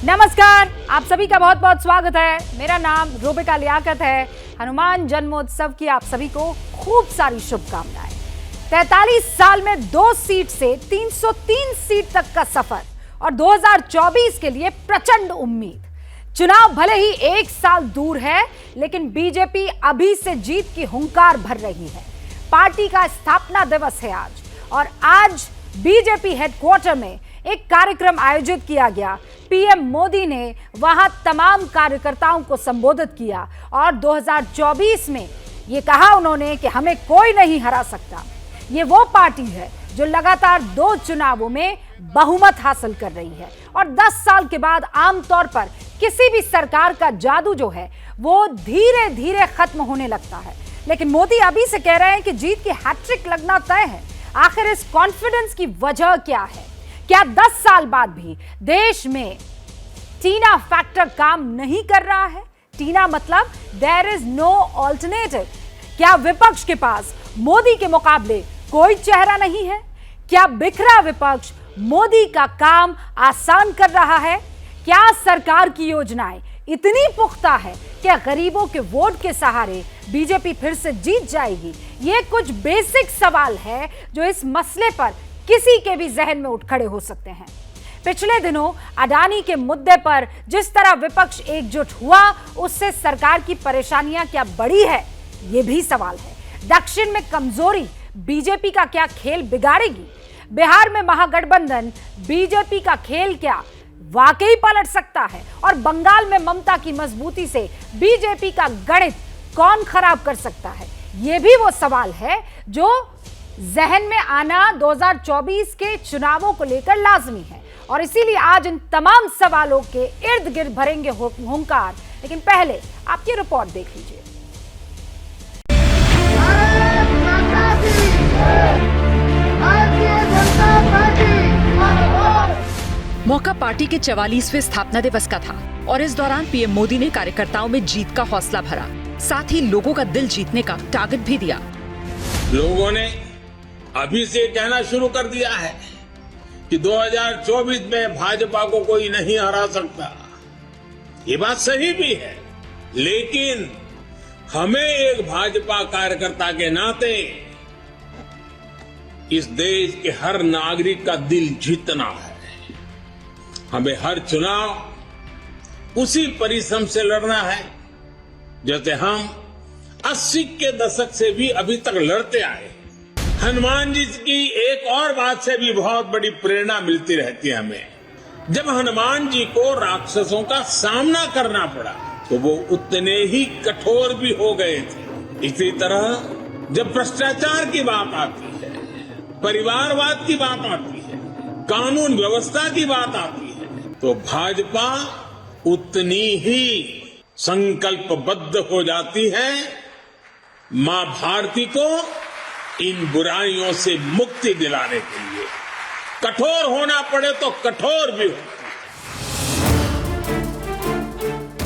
नमस्कार, आप सभी का बहुत बहुत स्वागत है। मेरा नाम रूबिका लियाकत है। हनुमान जन्मोत्सव की आप सभी को खूब सारी शुभकामनाएं। 43 साल में 2 सीट से 303 सीट तक का सफर और 2024 के लिए प्रचंड उम्मीद। चुनाव भले ही 1 साल दूर है, लेकिन बीजेपी अभी से जीत की हुंकार भर रही है। पार्टी का स्थापना दिवस है आज, और आज बीजेपी हेडक्वार्टर में एक कार्यक्रम आयोजित किया गया। पीएम मोदी ने वहां तमाम कार्यकर्ताओं को संबोधित किया और 2024 में ये कहा उन्होंने कि हमें कोई नहीं हरा सकता। ये वो पार्टी है जो लगातार 2 चुनावों में बहुमत हासिल कर रही है, और 10 साल के बाद आमतौर पर किसी भी सरकार का जादू जो है वो धीरे धीरे खत्म होने लगता है। लेकिन मोदी अभी से कह रहे हैं कि जीत की हैट्रिक लगना तय है। आखिर इस कॉन्फिडेंस की वजह क्या है? क्या 10 साल बाद भी देश में टीना फैक्टर काम नहीं कर रहा है? टीना मतलब देयर इज नो ऑल्टरनेटिव। क्या विपक्ष के पास मोदी के मुकाबले कोई चेहरा नहीं है? क्या बिखरा विपक्ष मोदी का काम आसान कर रहा है? क्या सरकार की योजनाएं इतनी पुख्ता है कि गरीबों के वोट के सहारे बीजेपी फिर से जीत जाएगी? ये कुछ बेसिक सवाल है जो इस मसले पर किसी के भी जहन में उठ खड़े हो सकते हैं। पिछले दिनों अडानी के मुद्दे पर जिस तरह विपक्ष एकजुट हुआ, उससे सरकार की परेशानियां क्या बढ़ी है, ये भी सवाल है। दक्षिण में कमजोरी बीजेपी का क्या खेल बिगाड़ेगी? बिहार में महागठबंधन बीजेपी का खेल क्या वाकई पलट सकता है? और बंगाल में ममता की मजबूती से बीजेपी का गणित कौन खराब कर सकता है? ये भी वो सवाल है जो जहन में आना 2024 के चुनावों को लेकर लाजमी है, और इसीलिए आज इन तमाम सवालों के इर्द गिर्द भरेंगे हुंकार। लेकिन पहले आपकी रिपोर्ट देख लीजिए। मौका पार्टी के 44वें स्थापना दिवस का था, और इस दौरान पीएम मोदी ने कार्यकर्ताओं में जीत का हौसला भरा, साथ ही लोगों का दिल जीतने का टारगेट भी दिया। लोगों ने अभी से कहना शुरू कर दिया है कि 2024 में भाजपा को कोई नहीं हरा सकता। ये बात सही भी है, लेकिन हमें एक भाजपा कार्यकर्ता के नाते इस देश के हर नागरिक का दिल जीतना है। हमें हर चुनाव उसी परिश्रम से लड़ना है जैसे हम 80 के दशक से भी अभी तक लड़ते आए। हनुमान जी की एक और बात से भी बहुत बड़ी प्रेरणा मिलती रहती है हमें। जब हनुमान जी को राक्षसों का सामना करना पड़ा तो वो उतने ही कठोर भी हो गए थे। इसी तरह जब भ्रष्टाचार की बात आती है, परिवारवाद की बात आती है, कानून व्यवस्था की बात आती है, तो भाजपा उतनी ही संकल्पबद्ध हो जाती है मां भारती को इन बुराइयों से मुक्ति दिलाने के लिए। कठोर होना पड़े तो कठोर भी हो।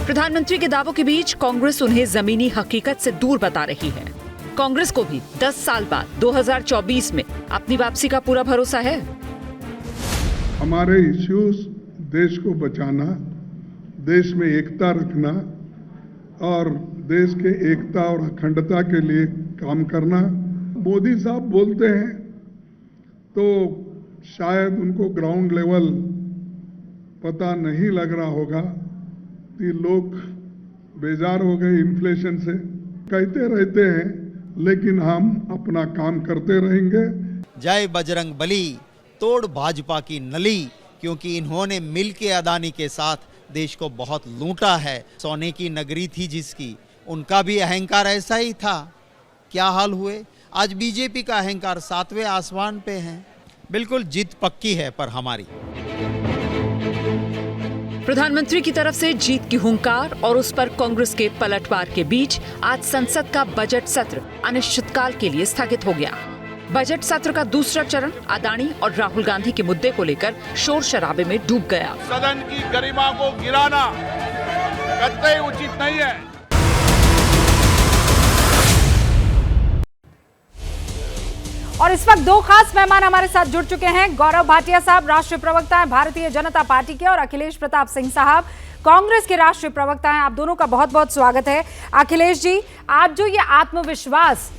प्रधानमंत्री के दावों के बीच कांग्रेस उन्हें जमीनी हकीकत से दूर बता रही है। कांग्रेस को भी 10 साल बाद 2024 में अपनी वापसी का पूरा भरोसा है। हमारे इश्यूज देश को बचाना, देश में एकता रखना और देश के एकता और अखंडता के लिए काम करना। मोदी साहब बोलते हैं तो शायद उनको ग्राउंड लेवल पता नहीं लग रहा होगा कि लोग बेजार हो गए इन्फ्लेशन से। कहते रहते हैं, लेकिन हम अपना काम करते रहेंगे। जय बजरंग बली, तोड़ भाजपा की नली, क्योंकि इन्होंने मिलके अडानी के साथ देश को बहुत लूटा है। सोने की नगरी थी जिसकी, उनका भी अहंकार ऐसा ही था। क्या हाल हुए? आज बीजेपी का अहंकार 7वें आसमान पे है। बिल्कुल जीत पक्की है पर हमारी। प्रधानमंत्री की तरफ से जीत की हुंकार और उस पर कांग्रेस के पलटवार के बीच आज संसद का बजट सत्र अनिश्चितकाल के लिए स्थगित हो गया। बजट सत्र का दूसरा चरण अडानी और राहुल गांधी के मुद्दे को लेकर शोर शराबे में डूब गया। सदन की गरिमा को गिराना कतई उचित नहीं है। और इस वक्त दो खास मेहमान हमारे साथ जुड़ चुके हैं। गौरव भाटिया साहब राष्ट्रीय प्रवक्ता हैं भारतीय जनता पार्टी के, और अखिलेश प्रताप सिंह साहब कांग्रेस के राष्ट्रीय प्रवक्ता हैं। आप दोनों का बहुत बहुत स्वागत है। अखिलेश जी, आज जो ये आत्मविश्वास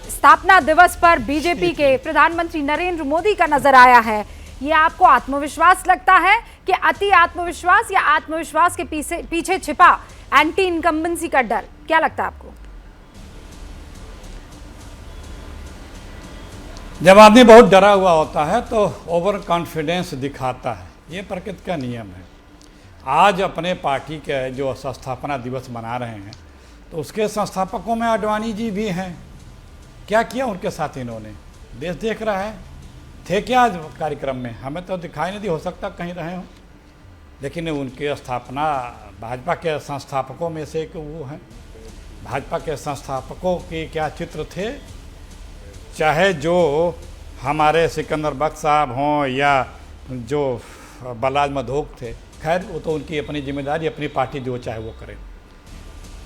स्थापना दिवस पर बीजेपी के प्रधानमंत्री नरेंद्र मोदी का नजर आया है, ये आपको आत्मविश्वास लगता है कि अति आत्मविश्वास, या आत्मविश्वास के पीछे छिपा एंटी इनकम्बेंसी का डर? क्या लगता है आपको? जब आदमी बहुत डरा हुआ होता है तो ओवर कॉन्फिडेंस दिखाता है, ये प्रकृति का नियम है। आज अपने पार्टी के जो संस्थापना दिवस मना रहे हैं तो उसके संस्थापकों में आडवाणी जी भी हैं। क्या किया उनके साथ इन्होंने? देश देख रहा है। थे क्या आज कार्यक्रम में? हमें तो दिखाई नहीं दी, हो सकता कहीं रहे हों, लेकिन उनके स्थापना भाजपा के संस्थापकों में से एक वो हैं। भाजपा के संस्थापकों के क्या चित्र थे, चाहे जो हमारे सिकंदर बख्श साहब हों या जो बलराज मधोक थे, खैर वो तो उनकी अपनी जिम्मेदारी, अपनी पार्टी जो चाहे वो करे।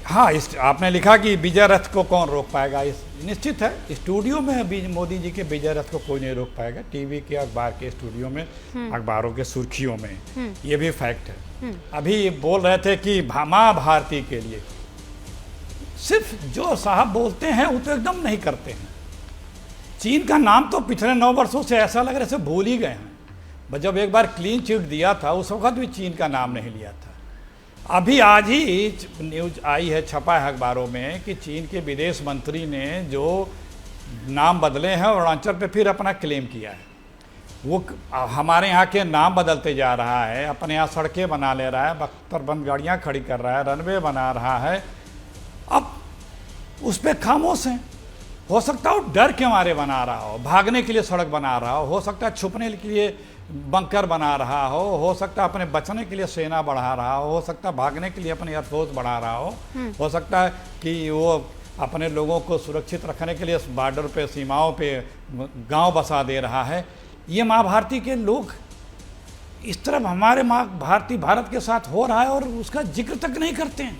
हाँ, इस आपने लिखा कि विजय रथ को कौन रोक पाएगा, इस निश्चित है स्टूडियो में मोदी जी के विजय रथ को कोई नहीं रोक पाएगा। टीवी के, अखबार के स्टूडियो में, अखबारों के सुर्खियों में, ये भी फैक्ट है। अभी बोल रहे थे कि माँ भारती के लिए सिर्फ जो साहब बोलते हैं वो तो एकदम नहीं करते हैं। चीन का नाम तो पिछले 9 वर्षों से ऐसा लग रहा है भूल ही गए हैं। जब एक बार क्लीन चिट दिया था उस वक्त भी चीन का नाम नहीं लिया था। अभी आज ही न्यूज आई है, छपा है अखबारों में कि चीन के विदेश मंत्री ने जो नाम बदले हैं और अरुणाचल पे फिर अपना क्लेम किया है। वो हमारे यहाँ के नाम बदलते जा रहा है, अपने यहाँ सड़कें बना ले रहा है, बख्तरबंद गाड़ियाँ खड़ी कर रहा है, रनवे बना रहा है। अब उस पर खामोश हैं। हो सकता है डर के मारे बना रहा हो, भागने के लिए सड़क बना रहा हो सकता है छुपने के लिए बंकर बना रहा हो सकता है अपने बचने के लिए सेना बढ़ा रहा हो सकता है भागने के लिए अपने एयरफोर्स बढ़ा रहा हो सकता है कि वो अपने लोगों को सुरक्षित रखने के लिए बॉर्डर पे, सीमाओं पे गांव बसा दे रहा है। ये माँ भारती के लोग इस तरफ हमारे माँ भारती भारत के साथ हो रहा है और उसका जिक्र तक नहीं करते हैं।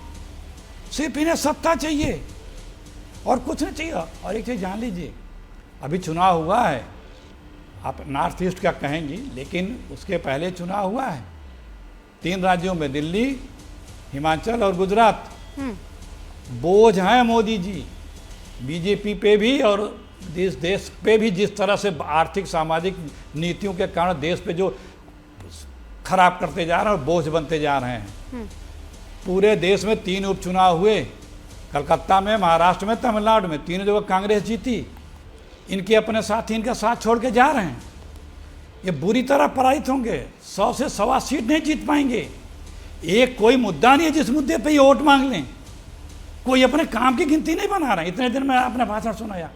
सिर्फ इन्हें सत्ता चाहिए और कुछ नहीं चाहिए। और एक चीज़ जान लीजिए, अभी चुनाव हुआ है, आप नॉर्थ ईस्ट का कहेंगी, लेकिन उसके पहले चुनाव हुआ है 3 राज्यों में, दिल्ली, हिमाचल और गुजरात। बोझ हैं मोदी जी बीजेपी पे भी और देश पे भी। जिस तरह से आर्थिक सामाजिक नीतियों के कारण देश पे जो खराब करते जा रहे हैं और बोझ बनते जा रहे हैं। पूरे देश में 3 उपचुनाव हुए, कलकत्ता में, महाराष्ट्र में, तमिलनाडु में, 3 जगह कांग्रेस जीती। इनके अपने साथी इनका साथ छोड़ के जा रहे हैं। ये बुरी तरह पराजित होंगे, 100 से 125 सीट नहीं जीत पाएंगे। एक कोई मुद्दा नहीं है जिस मुद्दे पे ये वोट मांग लें। कोई अपने काम की गिनती नहीं बना रहे हैं। इतने दिन में आपने भाषण सुनाया,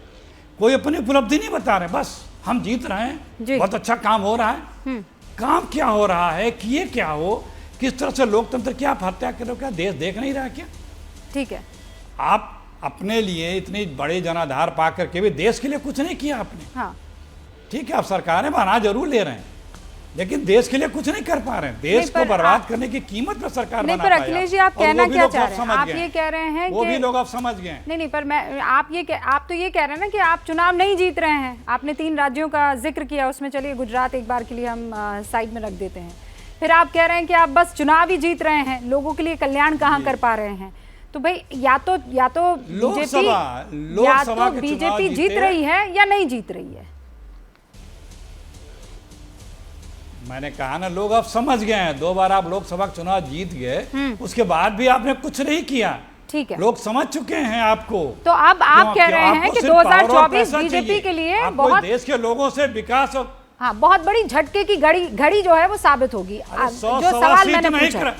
कोई अपनी उपलब्धि नहीं बता रहे, बस हम जीत रहे हैं, बहुत अच्छा काम हो रहा है। काम क्या हो रहा है, किए क्या हो, किस तरह से लोकतंत्र की आप हत्या करो, क्या देश देख नहीं रहा क्या? ठीक है, आप अपने लिए इतनी बड़े जनाधार पा करके भी देश के लिए कुछ नहीं किया आपने। हाँ। ठीक है, आप सरकारें बना जरूर ले रहे हैं, लेकिन देश के लिए कुछ नहीं कर पा रहे हैं। देश को बर्बाद करने की कीमत पर सरकार बना पर अखिलेश जी, आप कहना क्या चाह रहे हैं? आप ये कह रहे हैं वो भी लोग अब समझ गए। नहीं, पर मैं आप तो ये कह रहे हैं ना कि आप चुनाव नहीं जीत रहे हैं। आपने 3 राज्यों का जिक्र किया, उसमें चलिए गुजरात एक बार के लिए हम साइड में रख देते हैं। फिर आप कह रहे हैं कि आप बस चुनाव ही जीत रहे हैं, लोगों के लिए कल्याण कहाँ कर पा रहे हैं? तो भाई या तो बीजेपी जीत रही है या नहीं जीत रही है। मैंने कहा ना, लोग अब समझ गए हैं। 2 बार आप लोकसभा चुनाव जीत गए, उसके बाद भी आपने कुछ नहीं किया। ठीक है, लोग समझ चुके हैं आपको। तो अब आप कह रहे हैं कि 2024 बीजेपी के लिए बहुत देश के लोगों से विकास, हाँ, बहुत बड़ी झटके की घड़ी जो है वो साबित होगी। जो सवाल मैंने पूछा,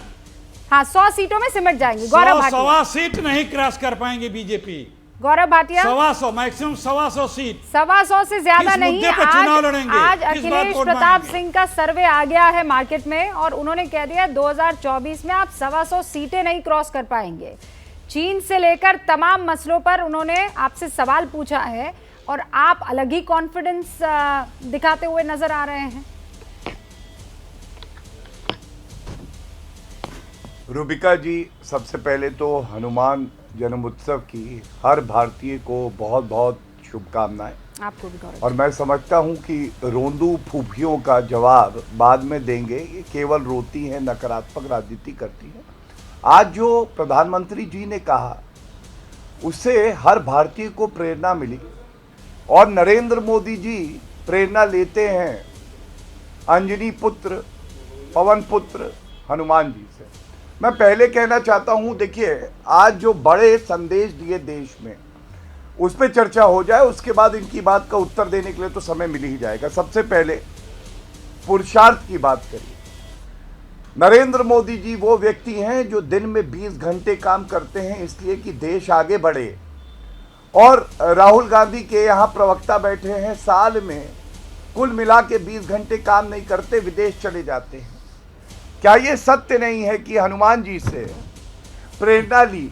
हाँ, 100 सीटों में सिमट जाएंगे। गौरव भाटिया 100 सीट नहीं क्रॉस कर पाएंगे BJP. Gaurav Bhatia 125 maximum 125 seat, 125 से ज्यादा नहीं। आज अखिलेश प्रताप सिंह का सर्वे आ गया है मार्केट में और उन्होंने कह दिया 2024 में आप 125 सीटें नहीं क्रॉस कर पाएंगे। चीन से लेकर तमाम मसलों पर उन्होंने आपसे सवाल पूछा है और आप अलग ही कॉन्फिडेंस दिखाते हुए नजर आ रहे हैं। रूबिका जी, सबसे पहले तो हनुमान जन्मोत्सव की हर भारतीय को बहुत बहुत शुभकामनाएं। आपको भी गौरव। और मैं समझता हूं कि रोंदू फूफियों का जवाब बाद में देंगे, ये केवल रोती हैं, नकारात्मक राजनीति करती हैं। आज जो प्रधानमंत्री जी ने कहा उससे हर भारतीय को प्रेरणा मिली और नरेंद्र मोदी जी प्रेरणा लेते हैं अंजनी पुत्र, पवन पुत्र हनुमान जी से। मैं पहले कहना चाहता हूं, देखिए आज जो बड़े संदेश दिए देश में उस पर चर्चा हो जाए, उसके बाद इनकी बात का उत्तर देने के लिए तो समय मिल ही जाएगा। सबसे पहले पुरुषार्थ की बात करिए। नरेंद्र मोदी जी वो व्यक्ति हैं जो दिन में 20 घंटे काम करते हैं इसलिए कि देश आगे बढ़े, और राहुल गांधी के यहाँ प्रवक्ता बैठे हैं, साल में कुल मिला के 20 घंटे काम नहीं करते, विदेश चले जाते हैं। क्या ये सत्य नहीं है कि हनुमान जी से प्रेरणा ली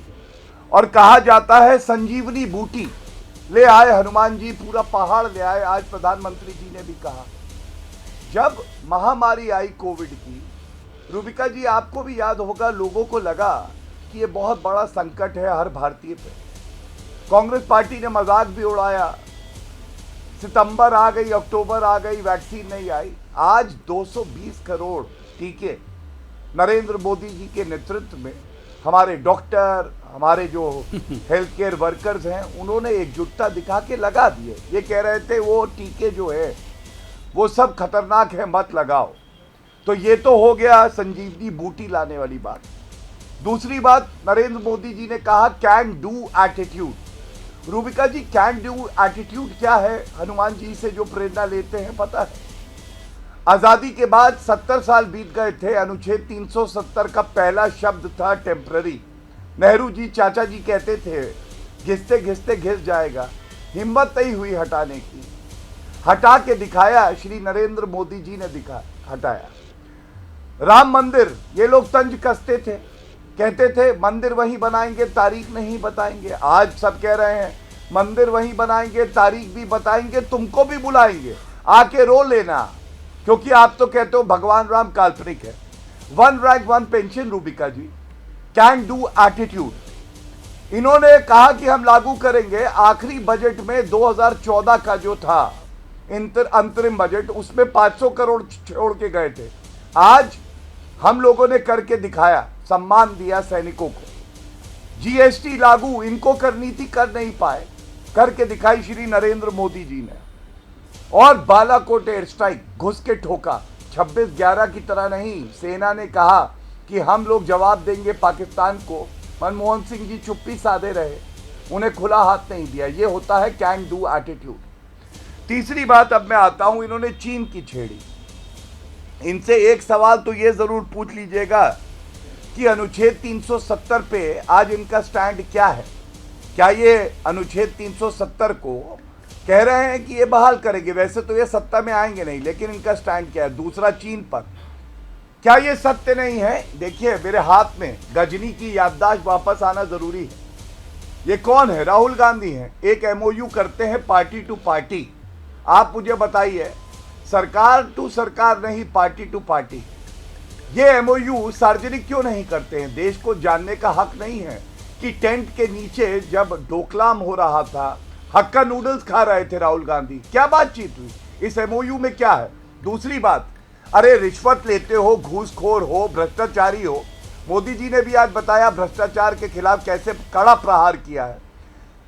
और कहा जाता है संजीवनी बूटी ले आए हनुमान जी, पूरा पहाड़ ले आए। आज प्रधानमंत्री जी ने भी कहा, जब महामारी आई कोविड की, रूबिका जी आपको भी याद होगा, लोगों को लगा कि ये बहुत बड़ा संकट है हर भारतीय पे। कांग्रेस पार्टी ने मजाक भी उड़ाया, सितंबर आ गई, अक्टूबर आ गई, वैक्सीन नहीं आई। आज 220 करोड़ टीके नरेंद्र मोदी जी के नेतृत्व में हमारे डॉक्टर, हमारे जो हेल्थ केयर वर्कर्स हैं, उन्होंने एकजुटता दिखा के लगा दिए। ये कह रहे थे वो टीके जो है वो सब खतरनाक है, मत लगाओ। तो ये तो हो गया संजीवनी बूटी लाने वाली बात। दूसरी बात, नरेंद्र मोदी जी ने कहा can do attitude. Rubika ji, can do attitude क्या है? हनुमान जी से जो प्रेरणा लेते हैं पता है। आजादी के बाद 70 साल बीत गए थे, अनुच्छेद 370 का पहला शब्द था टेम्पररी। नेहरू जी, चाचा जी कहते थे घिसते घिसते घिस जाएगा, हिम्मत नहीं हुई हटाने की, हटा के दिखाया, श्री नरेंद्र मोदी जी ने हटाया। राम मंदिर, ये लोग तंज कसते थे, कहते थे मंदिर वहीं बनाएंगे, तारीख नहीं बताएंगे। आज सब कह रहे हैं मंदिर वहीं बनाएंगे, तारीख भी बताएंगे, तुमको भी बुलाएंगे, आके रो लेना, क्योंकि आप तो कहते हो भगवान राम काल्पनिक है। 1 rank 1 pension, Rubika ji, can do attitude. इन्होंने कहा कि हम लागू करेंगे। आखिरी बजट में 2014 का जो था अंतरिम बजट, उसमें 500 करोड़ छोड़ के गए थे। आज हम लोगों ने करके दिखाया, सम्मान दिया सैनिकों को। जीएसटी लागू इनको करनी थी, कर नहीं पाए, करके दिखाई श्री नरेंद्र मोदी जी ने। और बालाकोट एयर स्ट्राइक घुस के ठोका, 26/11 की तरह नहीं। सेना ने कहा कि हम लोग जवाब देंगे पाकिस्तान को, मनमोहन सिंह जी चुप्पी साधे रहे, उन्हें खुला हाथ नहीं दिया। ये होता है कैन डू एटीट्यूड। तीसरी बात, अब मैं आता हूं, इन्होंने चीन की छेड़ी। इनसे एक सवाल तो ये जरूर पूछ लीजिएगा कि अनुच्छेद 370 पे आज इनका स्टैंड क्या है। क्या ये अनुच्छेद 370 को कह रहे हैं कि ये बहाल करेंगे? वैसे तो ये सत्ता में आएंगे नहीं, लेकिन इनका स्टैंड क्या है? दूसरा, चीन पर क्या ये सत्य नहीं है? देखिए मेरे हाथ में गजनी की याददाश्त वापस आना जरूरी है। ये कौन है? राहुल गांधी हैं। एक एमओयू करते हैं पार्टी टू पार्टी। आप मुझे बताइए, सरकार टू सरकार नहीं, पार्टी टू पार्टी। ये एमओयू सार्वजनिक क्यों नहीं करते हैं? देश को जानने का हक नहीं है कि टेंट के नीचे जब डोकलाम हो रहा था, हक्का नूडल्स खा रहे थे राहुल गांधी, क्या बातचीत हुई? इस एमओयू में क्या है? दूसरी बात, अरे रिश्वत लेते हो, घूसखोर हो, भ्रष्टाचारी हो। मोदी जी ने भी आज बताया भ्रष्टाचार के खिलाफ कैसे कड़ा प्रहार किया है।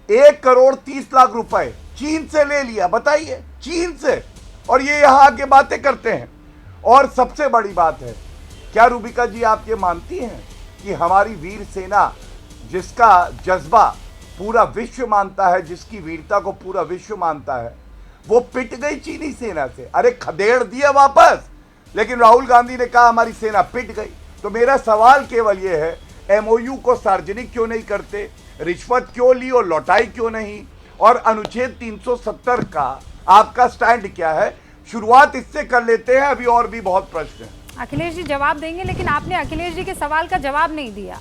1,30,00,000 रुपए चीन से ले लिया, बताइए, चीन से, और ये यहां आके बातें करते हैं। और सबसे बड़ी बात है, क्या रूबिका जी आप ये मानती हैं कि हमारी वीर सेना, जिसका जज्बा पूरा विश्व मानता है, जिसकी वीरता को पूरा विश्व मानता है, वो पिट गई चीनी सेना से? अरे खदेड़ दिया वापस, लेकिन राहुल गांधी ने कहा हमारी सेना पिट गई। तो मेरा सवाल केवल ये है, एमओयू को सार्वजनिक क्यों नहीं करते? रिश्वत क्यों ली और लौटाई क्यों नहीं? और अनुच्छेद 370 का आपका स्टैंड क्या है? शुरुआत इससे कर लेते हैं, अभी और भी बहुत प्रश्न हैं। अखिलेश जी जवाब देंगे, लेकिन आपने अखिलेश जी के सवाल का जवाब नहीं दिया।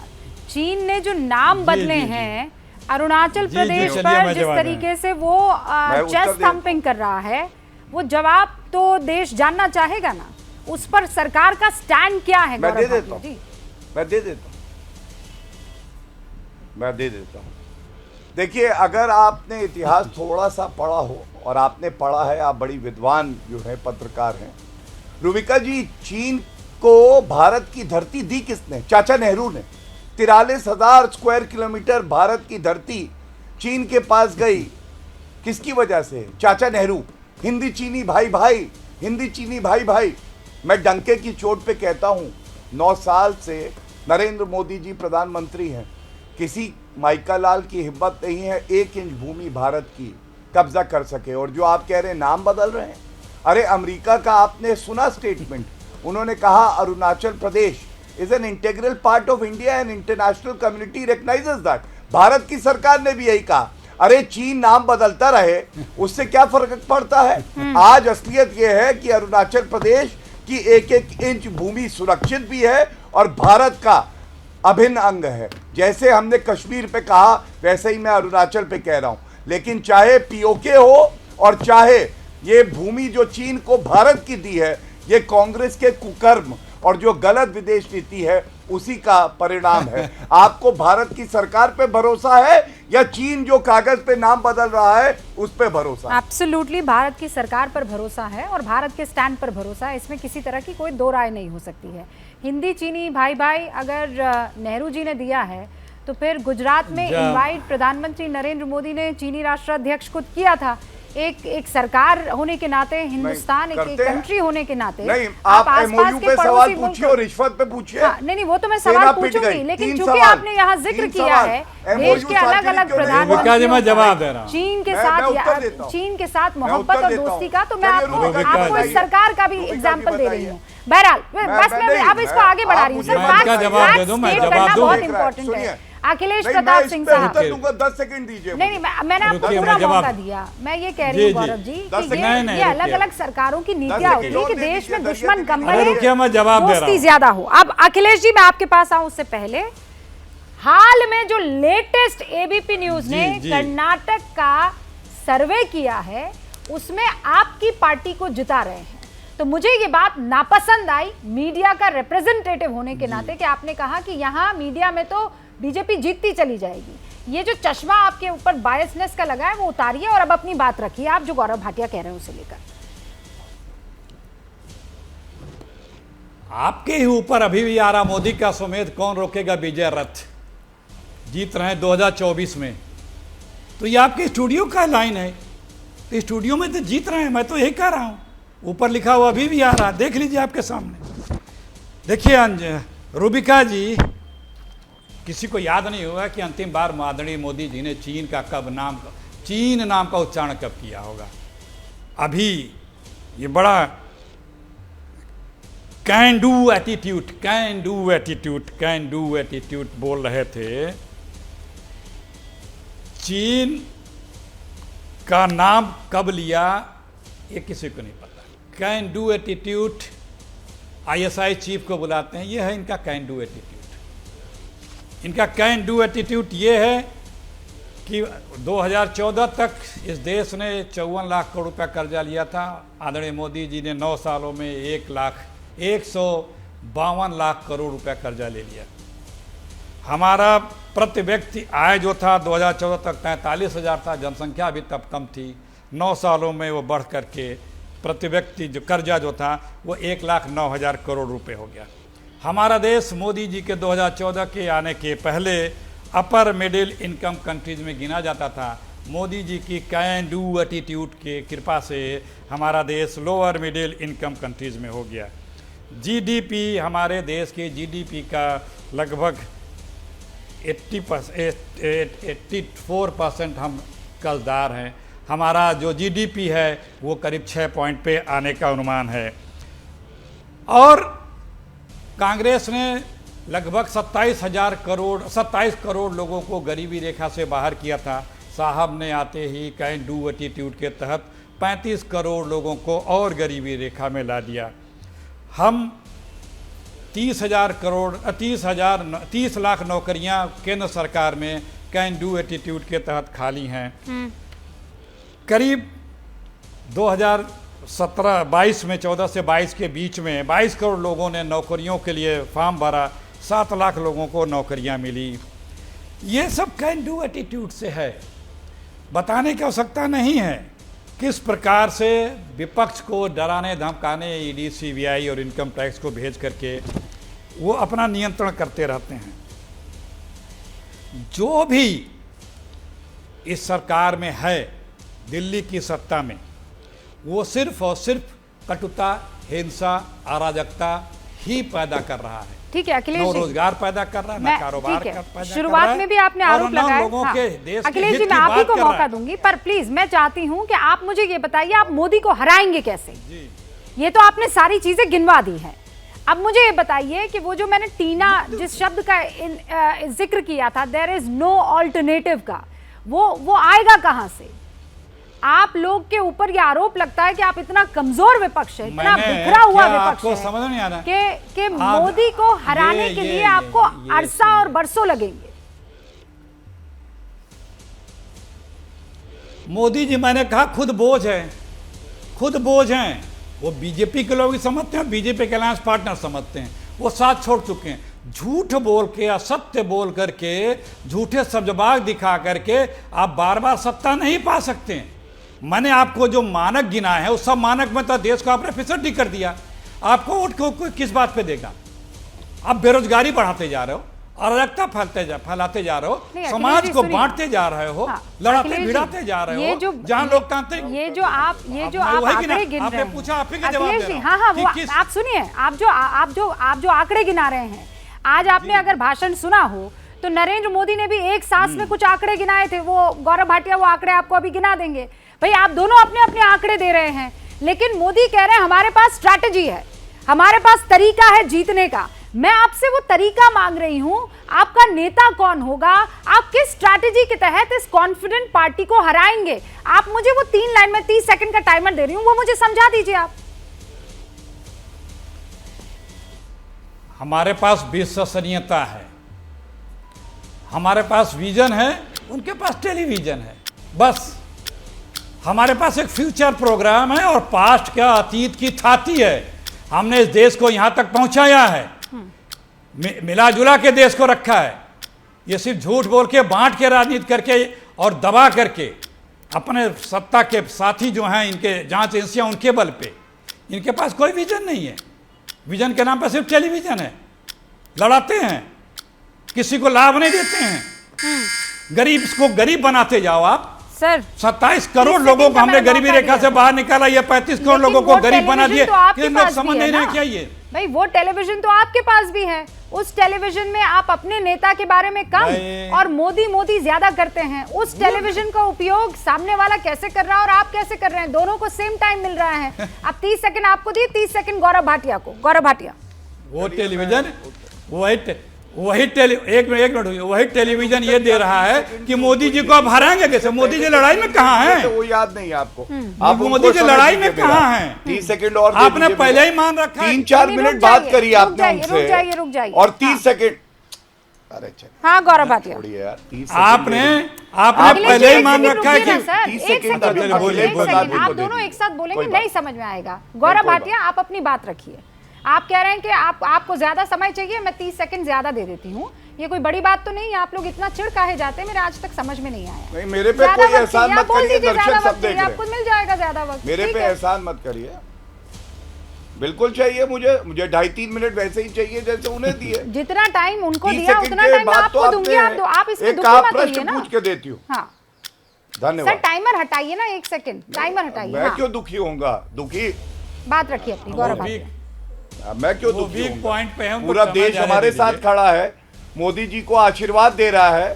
चीन ने जो नाम बदले हैं, अरुणाचल प्रदेश पर जिस तरीके से वो चेस्ट थम्पिंग कर रहा है, वो जवाब तो देश जानना चाहेगा ना। उस पर सरकार का स्टैंड क्या है? मैं दे देता हूं। देखिए, अगर आपने इतिहास थोड़ा सा पढ़ा हो, और आपने पढ़ा है, आप बड़ी विद्वान जो है पत्रकार हैं, रूबिका जी, चीन को भारत की धरती दी किसने? चाचा नेहरू ने। 43,000 स्क्वायर किलोमीटर भारत की धरती चीन के पास गई, किसकी वजह से? चाचा नेहरू। हिंदी चीनी भाई भाई, हिंदी चीनी भाई भाई। मैं डंके की चोट पे कहता हूं, 9 साल से नरेंद्र मोदी जी प्रधानमंत्री हैं, किसी माइका लाल की हिम्मत नहीं है 1 इंच भूमि भारत की कब्जा कर सके। और जो आप कह रहे हैं नाम बदल रहे हैं, अरे अमेरिका का आपने सुना स्टेटमेंट? उन्होंने कहा Arunachal Pradesh is an integral part of India and international community recognizes that. Bharat की सरकार ने भी यही कहा। अरे चीन नाम बदलता रहे, उससे क्या फर्क पड़ता है? आज असलियत यह है कि अरुणाचल प्रदेश की 1-1 इंच भूमि सुरक्षित भी है और भारत का अभिन्न अंग है। जैसे हमने कश्मीर पे कहा, वैसे ही मैं अरुणाचल पे कह रहा हूं। लेकिन चाहे पीओके हो और चाहे ये भूमि जो चीन को भारत की दी है, ये कांग्रेस के कुकर्म और जो गलत विदेश नीति है उसी का परिणाम है। आपको भारत की सरकार पे भरोसा है या चीन जो कागज पे नाम बदल रहा है उस पे भरोसा? एब्सोल्युटली भारत की सरकार पर भरोसा है और भारत के स्टैंड पर भरोसा है, इसमें किसी तरह की कोई दो राय नहीं हो सकती है। हिंदी चीनी भाई भाई अगर नेहरू जी ने दिया है तो फिर गुजरात में इनवाइट प्रधानमंत्री नरेंद्र मोदी ने चीनी राष्ट्राध्यक्ष को किया था। एक सरकार होने के नाते, हिंदुस्तान एक कंट्री होने के नाते, नहीं, आप एमओयू पे सवाल पूछिए और रिश्वत पे पूछिए। हाँ, नहीं वो तो मैं सवाल पूछूंगी, लेकिन चूंकि आपने यहाँ जिक्र किया है देश के अलग अलग प्रधानमंत्री मैं जवाब दे रहा हूँ चीन के साथ मोहब्बत और दोस्ती का, तो मैं आपको इस सरकार का भी एग्जाम्पल दे रही हूँ। बहरहाल बस मैं अब इसको आगे बढ़ा रही हूँ। बहुत इंपॉर्टेंट है। अखिलेश प्रताप सिंह साहब, 10 सेकंड दीजिए। नहीं, मैंने आपको पूरा मौका दिया। मैं ये कह रही हूँ गौरव जी कि ये अलग अलग सरकारों की नीतियां होती है कि देश में दुश्मन कम रहे, मैं जवाब दे रहा दोस्ती ज्यादा हो। अब अखिलेश जी, मैं आपके पास आऊं उससे पहले, हाल में जो लेटेस्ट एबीपी न्यूज ने कर्नाटक का सर्वे किया है उसमें आपकी पार्टी को जिता रहे हैं, तो मुझे ये बात नापसंद आई मीडिया का रिप्रेजेंटेटिव होने के नाते कि आपने कहा कि यहाँ मीडिया में तो बीजेपी जीतती चली जाएगी। ये जो चश्मा आपके ऊपर बायसनेस का लगा है वो उतारिए और अब अपनी बात रखिए, आप जो गौरव भाटिया कह रहे हैं उसे लेकर। आपके ही ऊपर अभी भी आ रहा मोदी का सुमेध, कौन रोकेगा विजय रथ। जीत रहे हैं 2024 में, तो ये आपके स्टूडियो का लाइन है, तो स्टूडियो में तो जीत रहे हैं, मैं तो यही कह रहा हूं। ऊपर लिखा हुआ अभी भी आ रहा, देख लीजिए आपके सामने। देखिए रूबिका जी, किसी को याद नहीं होगा कि अंतिम बार आदरणीय मोदी जी ने चीन नाम का उच्चारण कब किया होगा। अभी ये बड़ा कैन डू एटीट्यूड बोल रहे थे। चीन का नाम कब लिया ये किसी को नहीं पता। Can do attitude ISI chief को बुलाते हैं, ये है इनका कैन डू एटीट्यूड। इनका कैन डू एटीट्यूड ये है कि 2014 तक इस देश ने 54 लाख करोड़ रुपया कर्जा लिया था। आदरणीय मोदी जी ने 9 सालों में 1,152 लाख करोड़ रुपया कर्जा ले लिया। हमारा प्रति व्यक्ति आय जो था 2014 तक 43,000 था, जनसंख्या भी तब कम थी। 9 सालों में वो बढ़ करके प्रति व्यक्ति जो कर्जा जो था वो 1,09,000 करोड़ रुपए हो गया। हमारा देश मोदी जी के 2014 के आने के पहले अपर मिडिल इनकम कंट्रीज में गिना जाता था। मोदी जी की कैन डू एटीट्यूड के कृपा से हमारा देश लोअर मिडिल इनकम कंट्रीज में हो गया। जीडीपी, हमारे देश के जीडीपी का लगभग 84% हम कर्जदार हैं। हमारा जो जीडीपी है वो करीब 6 पॉइंट पे आने का अनुमान है। और कांग्रेस ने लगभग 27 करोड़ लोगों को गरीबी रेखा से बाहर किया था। साहब ने आते ही कैन डू एटीट्यूड के तहत 35 करोड़ लोगों को और गरीबी रेखा में ला दिया। हम 30 लाख नौकरियां केंद्र सरकार में कैन डू एटीट्यूड के तहत खाली हैं। करीब 2017-22 में 14 से 22 के बीच में 22 करोड़ लोगों ने नौकरियों के लिए फॉर्म भरा, 7 लाख लोगों को नौकरियां मिली। ये सब कैन डू एटीट्यूड से है। बताने की आवश्यकता नहीं है किस प्रकार से विपक्ष को डराने धमकाने ईडी, सीबीआई और इनकम टैक्स को भेज करके वो अपना नियंत्रण करते रहते हैं। जो भी इस सरकार में है, दिल्ली की सत्ता में, वो सिर्फ और सिर्फ कटुता, हिंसा, अराजकता ही पैदा कर रहा है। ठीक है अखिलेश जी, रोजगार पैदा कर रहा है, ना कारोबार पैदा कर रहा है। शुरुआत में भी आपने आरोप लगाया। लोगों के देश के अखिलेश हित जी, की मैं आप ही बात को कर रहा मौका है। दूंगी, पर प्लीज मैं चाहती हूं कि आप मुझे ये बताइए, आप मोदी को हराएंगे कैसे? ये तो आपने सारी चीजें गिनवा दी हैं। अब मुझे ये बताइए कि वो जो मैंने टीना जिस शब्द का जिक्र किया था, देयर इज नो ऑल्टरनेटिव का, वो आएगा कहां से? आप लोग के ऊपर ये आरोप लगता है कि आप इतना कमजोर विपक्ष है, इतना बिखरा हुआ विपक्ष है, समझ नहीं आ रहा कि मोदी को हराने के लिए आपको अरसा और बरसों लगेंगे। मोदी जी, मैंने कहा खुद बोझ है, खुद बोझ हैं। वो बीजेपी के लोग समझते हैं, बीजेपी के अलायंस पार्टनर समझते हैं, वो साथ छोड़ चुके हैं। झूठ बोल के, असत्य बोल करके, झूठे सब्जबाग दिखा करके आप बार बार सत्ता नहीं पा सकते हैं। मैंने आपको जो मानक गिनाए हैं उस सब मानक में तो देश को आपने फिसड्डी कर दिया। आपको वोट को किस बात पे देगा? आप बेरोजगारी बढ़ाते जा रहे हो, अराजकता फैलाते जा रहे हो, समाज को बांटते जा रहे हो, लड़ाते भिड़ाते जा रहे हो। जहां लोकतांत्रिक ये जो आप आंकड़े गिन रहे हैं, आपने पूछा, आप ही का जवाब दे रहा हूं। हाँ, वो आप सुनिए, आप जो आंकड़े गिना रहे हैं, आज आपने अगर भाषण सुना हो तो नरेंद्र मोदी ने भी एक सांस में कुछ आंकड़े गिनाए थे। वो गौरव भाटिया वो आंकड़े आपको अभी गिना देंगे। भाई आप दोनों अपने अपने आंकड़े दे रहे हैं, लेकिन मोदी कह रहे हैं हमारे पास स्ट्रैटेजी है, हमारे पास तरीका है जीतने का। मैं आपसे वो तरीका मांग रही हूं, आपका नेता कौन होगा? आप किस स्ट्रैटेजी के तहत इस कॉन्फिडेंट पार्टी को हराएंगे? आप मुझे वो 3 लाइन में 30 सेकंड का टाइमर दे रही हूं, वो मुझे समझा दीजिए आप। हमारे पास विश्वसनीयता है, हमारे पास विजन है, उनके पास टेलीविजन है। बस हमारे पास एक फ्यूचर प्रोग्राम है और पास्ट का, अतीत की थाती है। हमने इस देश को यहां तक पहुंचाया है, मिला जुला के देश को रखा है। ये सिर्फ झूठ बोल के, बांट के राजनीति करके और दबा करके अपने सत्ता के साथी जो हैं, इनके जांच एजेंसियां, उनके बल पे इनके पास कोई विजन नहीं है। विजन के नाम पर सिर्फ टेलीविजन है, लड़ाते हैं, किसी को लाभ नहीं देते हैं। गरीब को गरीब बनाते जाओ आप। सर 27 करोड़ लोगों को हमने गरीबी रेखा से बाहर निकाला, ये 35 करोड़ लोगों को गरीब बना दिए। ये लोग समझ नहीं रहे क्या? ये भाई वो टेलीविजन तो आपके पास भी है, उस टेलीविजन में आप अपने नेता के बारे में कम और मोदी ज्यादा करते हैं। उस टेलीविजन का उपयोग सामने वाला कैसे कर रहा है और आप कैसे कर रहे हैं, दोनों को सेम टाइम मिल रहा है। अब 30 सेकंड आपको दिए, 30 सेकंड गौरव भाटिया को। गौरव भाटिया, वो टेलीविजन वही टेलीविजन ये दे रहा है कि मोदी जी को आप हराएंगे कैसे? मोदी जी लड़ाई में कहाँ हैं? तो वो याद नहीं है आपको। आप मोदी जी लड़ाई में कहाँ हैं? 30 सेकंड और आपने पहले ही मान रखा है। 3-4 मिनट बात करी आपने उनसे, रुक जाइए और 30 सेकंड। अरे हाँ गौरव भाटिया, आपने पहले ही मान रखा है कि 30 सेकंड। आप दोनों एक साथ बोलेंगे नहीं समझ में आएगा। गौरव भाटिया, आप अपनी बात रखिए। आप कह रहे हैं कि आपको ज्यादा समय चाहिए, मैं 30 सेकंड ज्यादा दे देती हूँ। ये कोई बड़ी बात तो नहीं है। आप लोग इतना चिढ़ काहे जाते हैं, मेरे आज तक समझ में नहीं आया। नहीं, मेरे पे कोई एहसान मत करिए, दर्शक सब देख रहे हैं। आपको मिल जाएगा ज्यादा वक्त, मेरे पे एहसान मत करिए। बिल्कुल चाहिए मुझे 2.5-3 मिनट वैसे ही चाहिए जैसे उन्हें दिए। जितना टाइम उनको दिया उतना टाइम आपको दूंगी। आप इसमें दुखी मत होइए ना। पूछ के देती हूँ। हाँ धन्यवाद। सर टाइमर हटाइए ना, 1 सेकंड टाइमर हटाइए। मैं क्यों दुखी होऊंगा? दुखी बात रखिए अपनी गौरव भाटिया। मैं क्यों दुखी पॉइंट पे हम पूरा देश हमारे साथ खड़ा है, मोदी जी को आशीर्वाद दे रहा है,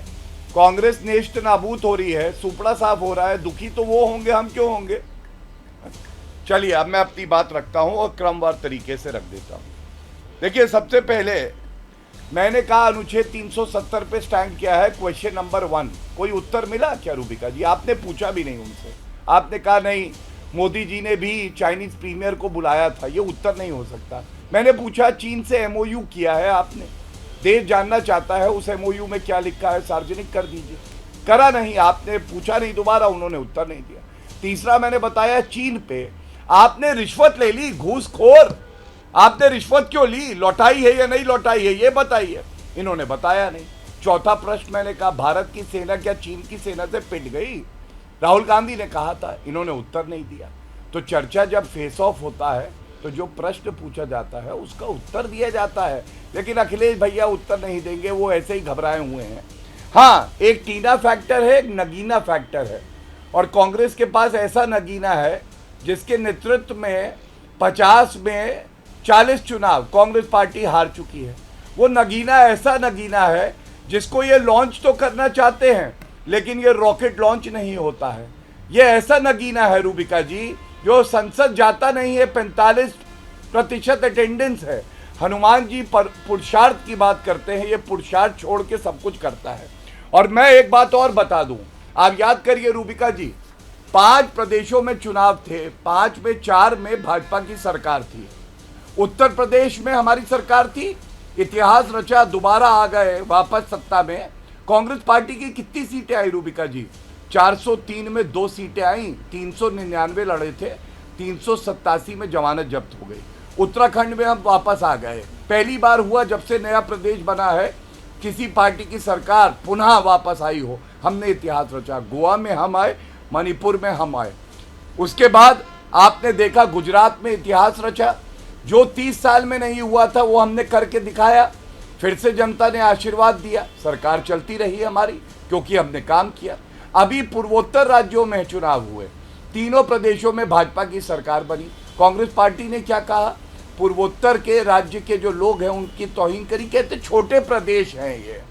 कांग्रेस नेष्ट नाबूद हो रही है, सुपड़ा साफ हो रहा है। दुखी तो वो होंगे, हम क्यों होंगे? चलिए अब मैं अपनी बात रखता हूं और क्रमवार तरीके से रख देता हूं। देखिए, सबसे पहले मैंने कहा अनुच्छेद 370 पे स्टैंड किया है। क्वेश्चन नंबर 1 कोई उत्तर मिला क्या रूबिका जी? आपने पूछा भी नहीं उनसे। आपने कहा नहीं, मोदी जी ने भी चाइनीज प्रीमियर को बुलाया था, ये उत्तर नहीं हो सकता। मैंने पूछा चीन से एमओयू किया है आपने, देश जानना चाहता है उस एमओयू में क्या लिखा है, सार्वजनिक कर दीजिए। करा नहीं, आपने पूछा नहीं दोबारा, उन्होंने उत्तर नहीं दिया। तीसरा मैंने बताया चीन पे आपने रिश्वत ले ली, घूसखोर। आपने रिश्वत क्यों ली, लौटाई है या नहीं लौटाई है, ये बताइए। इन्होंने बताया नहीं। चौथा प्रश्न मैंने कहा भारत की सेना क्या चीन की सेना से पिट गई? राहुल गांधी ने कहा था, इन्होंने उत्तर नहीं दिया। तो चर्चा जब फेस ऑफ होता है तो जो प्रश्न पूछा जाता है उसका उत्तर दिया जाता है, लेकिन अखिलेश भैया उत्तर नहीं देंगे, वो ऐसे ही घबराए हुए हैं। हाँ, एक टीना फैक्टर है, एक नगीना फैक्टर है, और कांग्रेस के पास ऐसा नगीना है जिसके नेतृत्व में 50 में 40 चुनाव कांग्रेस पार्टी हार चुकी है। वो नगीना ऐसा नगीना है जिसको ये लॉन्च तो करना चाहते हैं लेकिन ये रॉकेट लॉन्च नहीं होता है। ये ऐसा नगीना है रूबिका जी जो संसद जाता नहीं है, 45% अटेंडेंस है। हनुमान जी पर पुरुषार्थ की बात करते हैं, ये पुरुषार्थ छोड़ के सब कुछ करता है। और मैं एक बात और बता दूं, आप याद करिए रूबिका जी, 5 प्रदेशों में चुनाव थे, 5 में 4 में भाजपा की सरकार थी। उत्तर प्रदेश में हमारी सरकार थी, इतिहास रचा, दोबारा आ गए वापस सत्ता में। कांग्रेस पार्टी की कितनी सीटें आई रूबिका जी? 403 में 2 सीटें आई, 399 लड़े थे, 387 में जमानत जब्त हो गई। उत्तराखंड में हम वापस आ गए, पहली बार हुआ जब से नया प्रदेश बना है किसी पार्टी की सरकार पुनः वापस आई हो, हमने इतिहास रचा। गोवा में हम आए, मणिपुर में हम आए। उसके बाद आपने देखा गुजरात में इतिहास रचा, जो 30 साल में नहीं हुआ था वो हमने करके दिखाया। फिर से जनता ने आशीर्वाद दिया, सरकार चलती रही हमारी क्योंकि हमने काम किया। अभी पूर्वोत्तर राज्यों में चुनाव हुए, तीनों प्रदेशों में भाजपा की सरकार बनी। कांग्रेस पार्टी ने क्या कहा? पूर्वोत्तर के राज्य के जो लोग हैं उनकी तौहीन करी, कहते छोटे प्रदेश हैं ये।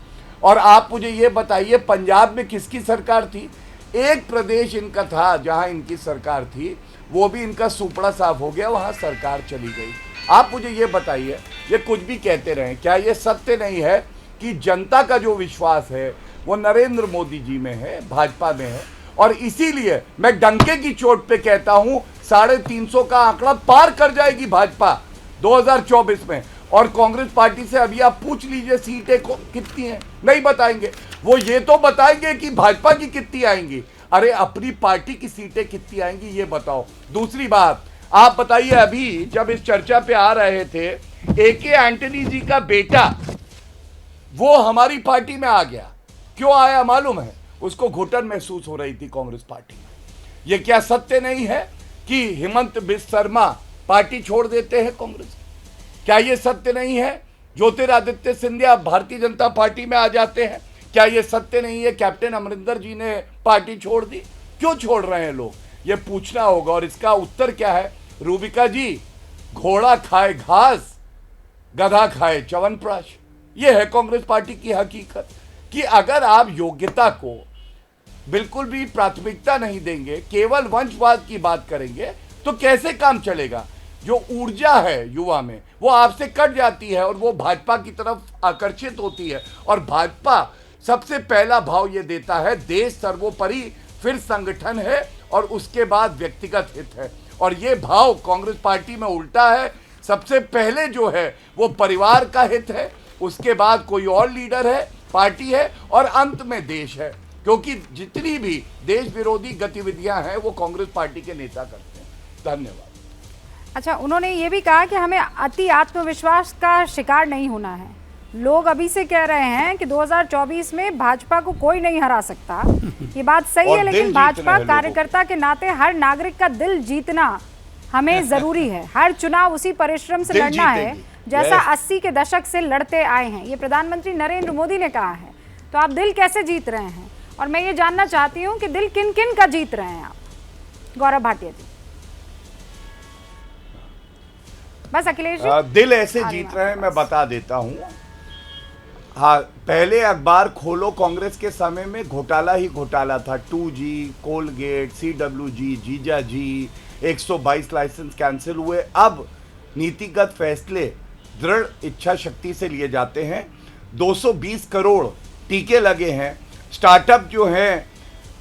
और आप मुझे ये बताइए, पंजाब में किसकी सरकार थी? एक प्रदेश इनका था जहां इनकी सरकार थी, वो भी इनका सुपड़ा साफ हो गया, वहां सरकार चली गई। आप मुझे ये बताइए, ये कुछ भी कहते रहें, क्या ये सत्य नहीं है कि जनता का जो विश्वास है वो नरेंद्र मोदी जी में है, भाजपा में है? और इसीलिए मैं डंके की चोट पे कहता हूं 350 का आंकड़ा पार कर जाएगी भाजपा 2024 में। और कांग्रेस पार्टी से अभी आप पूछ लीजिए सीटें कितनी हैं, नहीं बताएंगे। वो ये तो बताएंगे कि भाजपा की कितनी आएंगी, अरे अपनी पार्टी की सीटें कितनी आएंगी ये बताओ। दूसरी बात आप बताइए, अभी जब इस चर्चा पे आ रहे थे, AK एंटनी जी का बेटा वो हमारी पार्टी में आ गया। क्यों आया मालूम है? उसको घुटन महसूस हो रही थी कांग्रेस पार्टी में। ये क्या सत्य नहीं है कि हेमंत बिस्वा शर्मा पार्टी छोड़ देते हैं कांग्रेस? क्या ये सत्य नहीं है ज्योतिरादित्य सिंधिया भारतीय जनता पार्टी में आ जाते हैं? क्या ये सत्य नहीं है कैप्टन अमरिंदर जी ने पार्टी छोड़ दी? क्यों छोड़ रहे हैं लोग, ये पूछना होगा। और इसका उत्तर क्या है रूबिका जी? घोड़ा खाए घास, गधा खाए च्यवनप्राश। ये है कांग्रेस पार्टी की हकीकत कि अगर आप योग्यता को बिल्कुल भी प्राथमिकता नहीं देंगे, केवल वंशवाद की बात करेंगे, तो कैसे काम चलेगा? जो ऊर्जा है युवा में वो आपसे कट जाती है और वो भाजपा की तरफ आकर्षित होती है। और भाजपा सबसे पहला भाव ये देता है, देश सर्वोपरि, फिर संगठन है और उसके बाद व्यक्तिगत हित है। और ये भाव कांग्रेस पार्टी में उल्टा है, सबसे पहले जो है वो परिवार का हित है, उसके बाद कोई और लीडर है, पार्टी है, और अंत में देश है। क्योंकि जितनी भी देश विरोधी गतिविधियां हैं वो कांग्रेस पार्टी के नेता करते हैं। धन्यवाद। अच्छा, उन्होंने ये भी कहा कि हमें अति आत्मविश्वास का शिकार नहीं होना है। लोग अभी से कह रहे हैं कि 2024 में भाजपा को कोई नहीं हरा सकता। ये बात सही है, लेकिन भाजपा कार्यकर्ता के नाते हर नागरिक का दिल जीतना हमें जरूरी है। हर चुनाव उसी परिश्रम से लड़ना है जैसा 80 के दशक से लड़ते आए हैं, ये प्रधानमंत्री नरेंद्र मोदी ने कहा है। तो आप दिल कैसे जीत रहे हैं? और मैं ये जानना चाहती हूँ कि दिल किन किन का जीत रहे हैं आप? गौरव भाटिया जी। बस अखिलेश जी, दिल ऐसे जीत रहे हैं, मैं बता देता हूं। हाँ, पहले अखबार खोलो कांग्रेस के समय में घोटाला ही घोटाला था। 2G, कोलगेट, CWG, जीजा जी, 122 लाइसेंस कैंसिल हुए। अब नीतिगत फैसले दृढ़ इच्छा शक्ति से लिए जाते हैं। 220 करोड़ टीके लगे हैं। स्टार्टअप जो हैं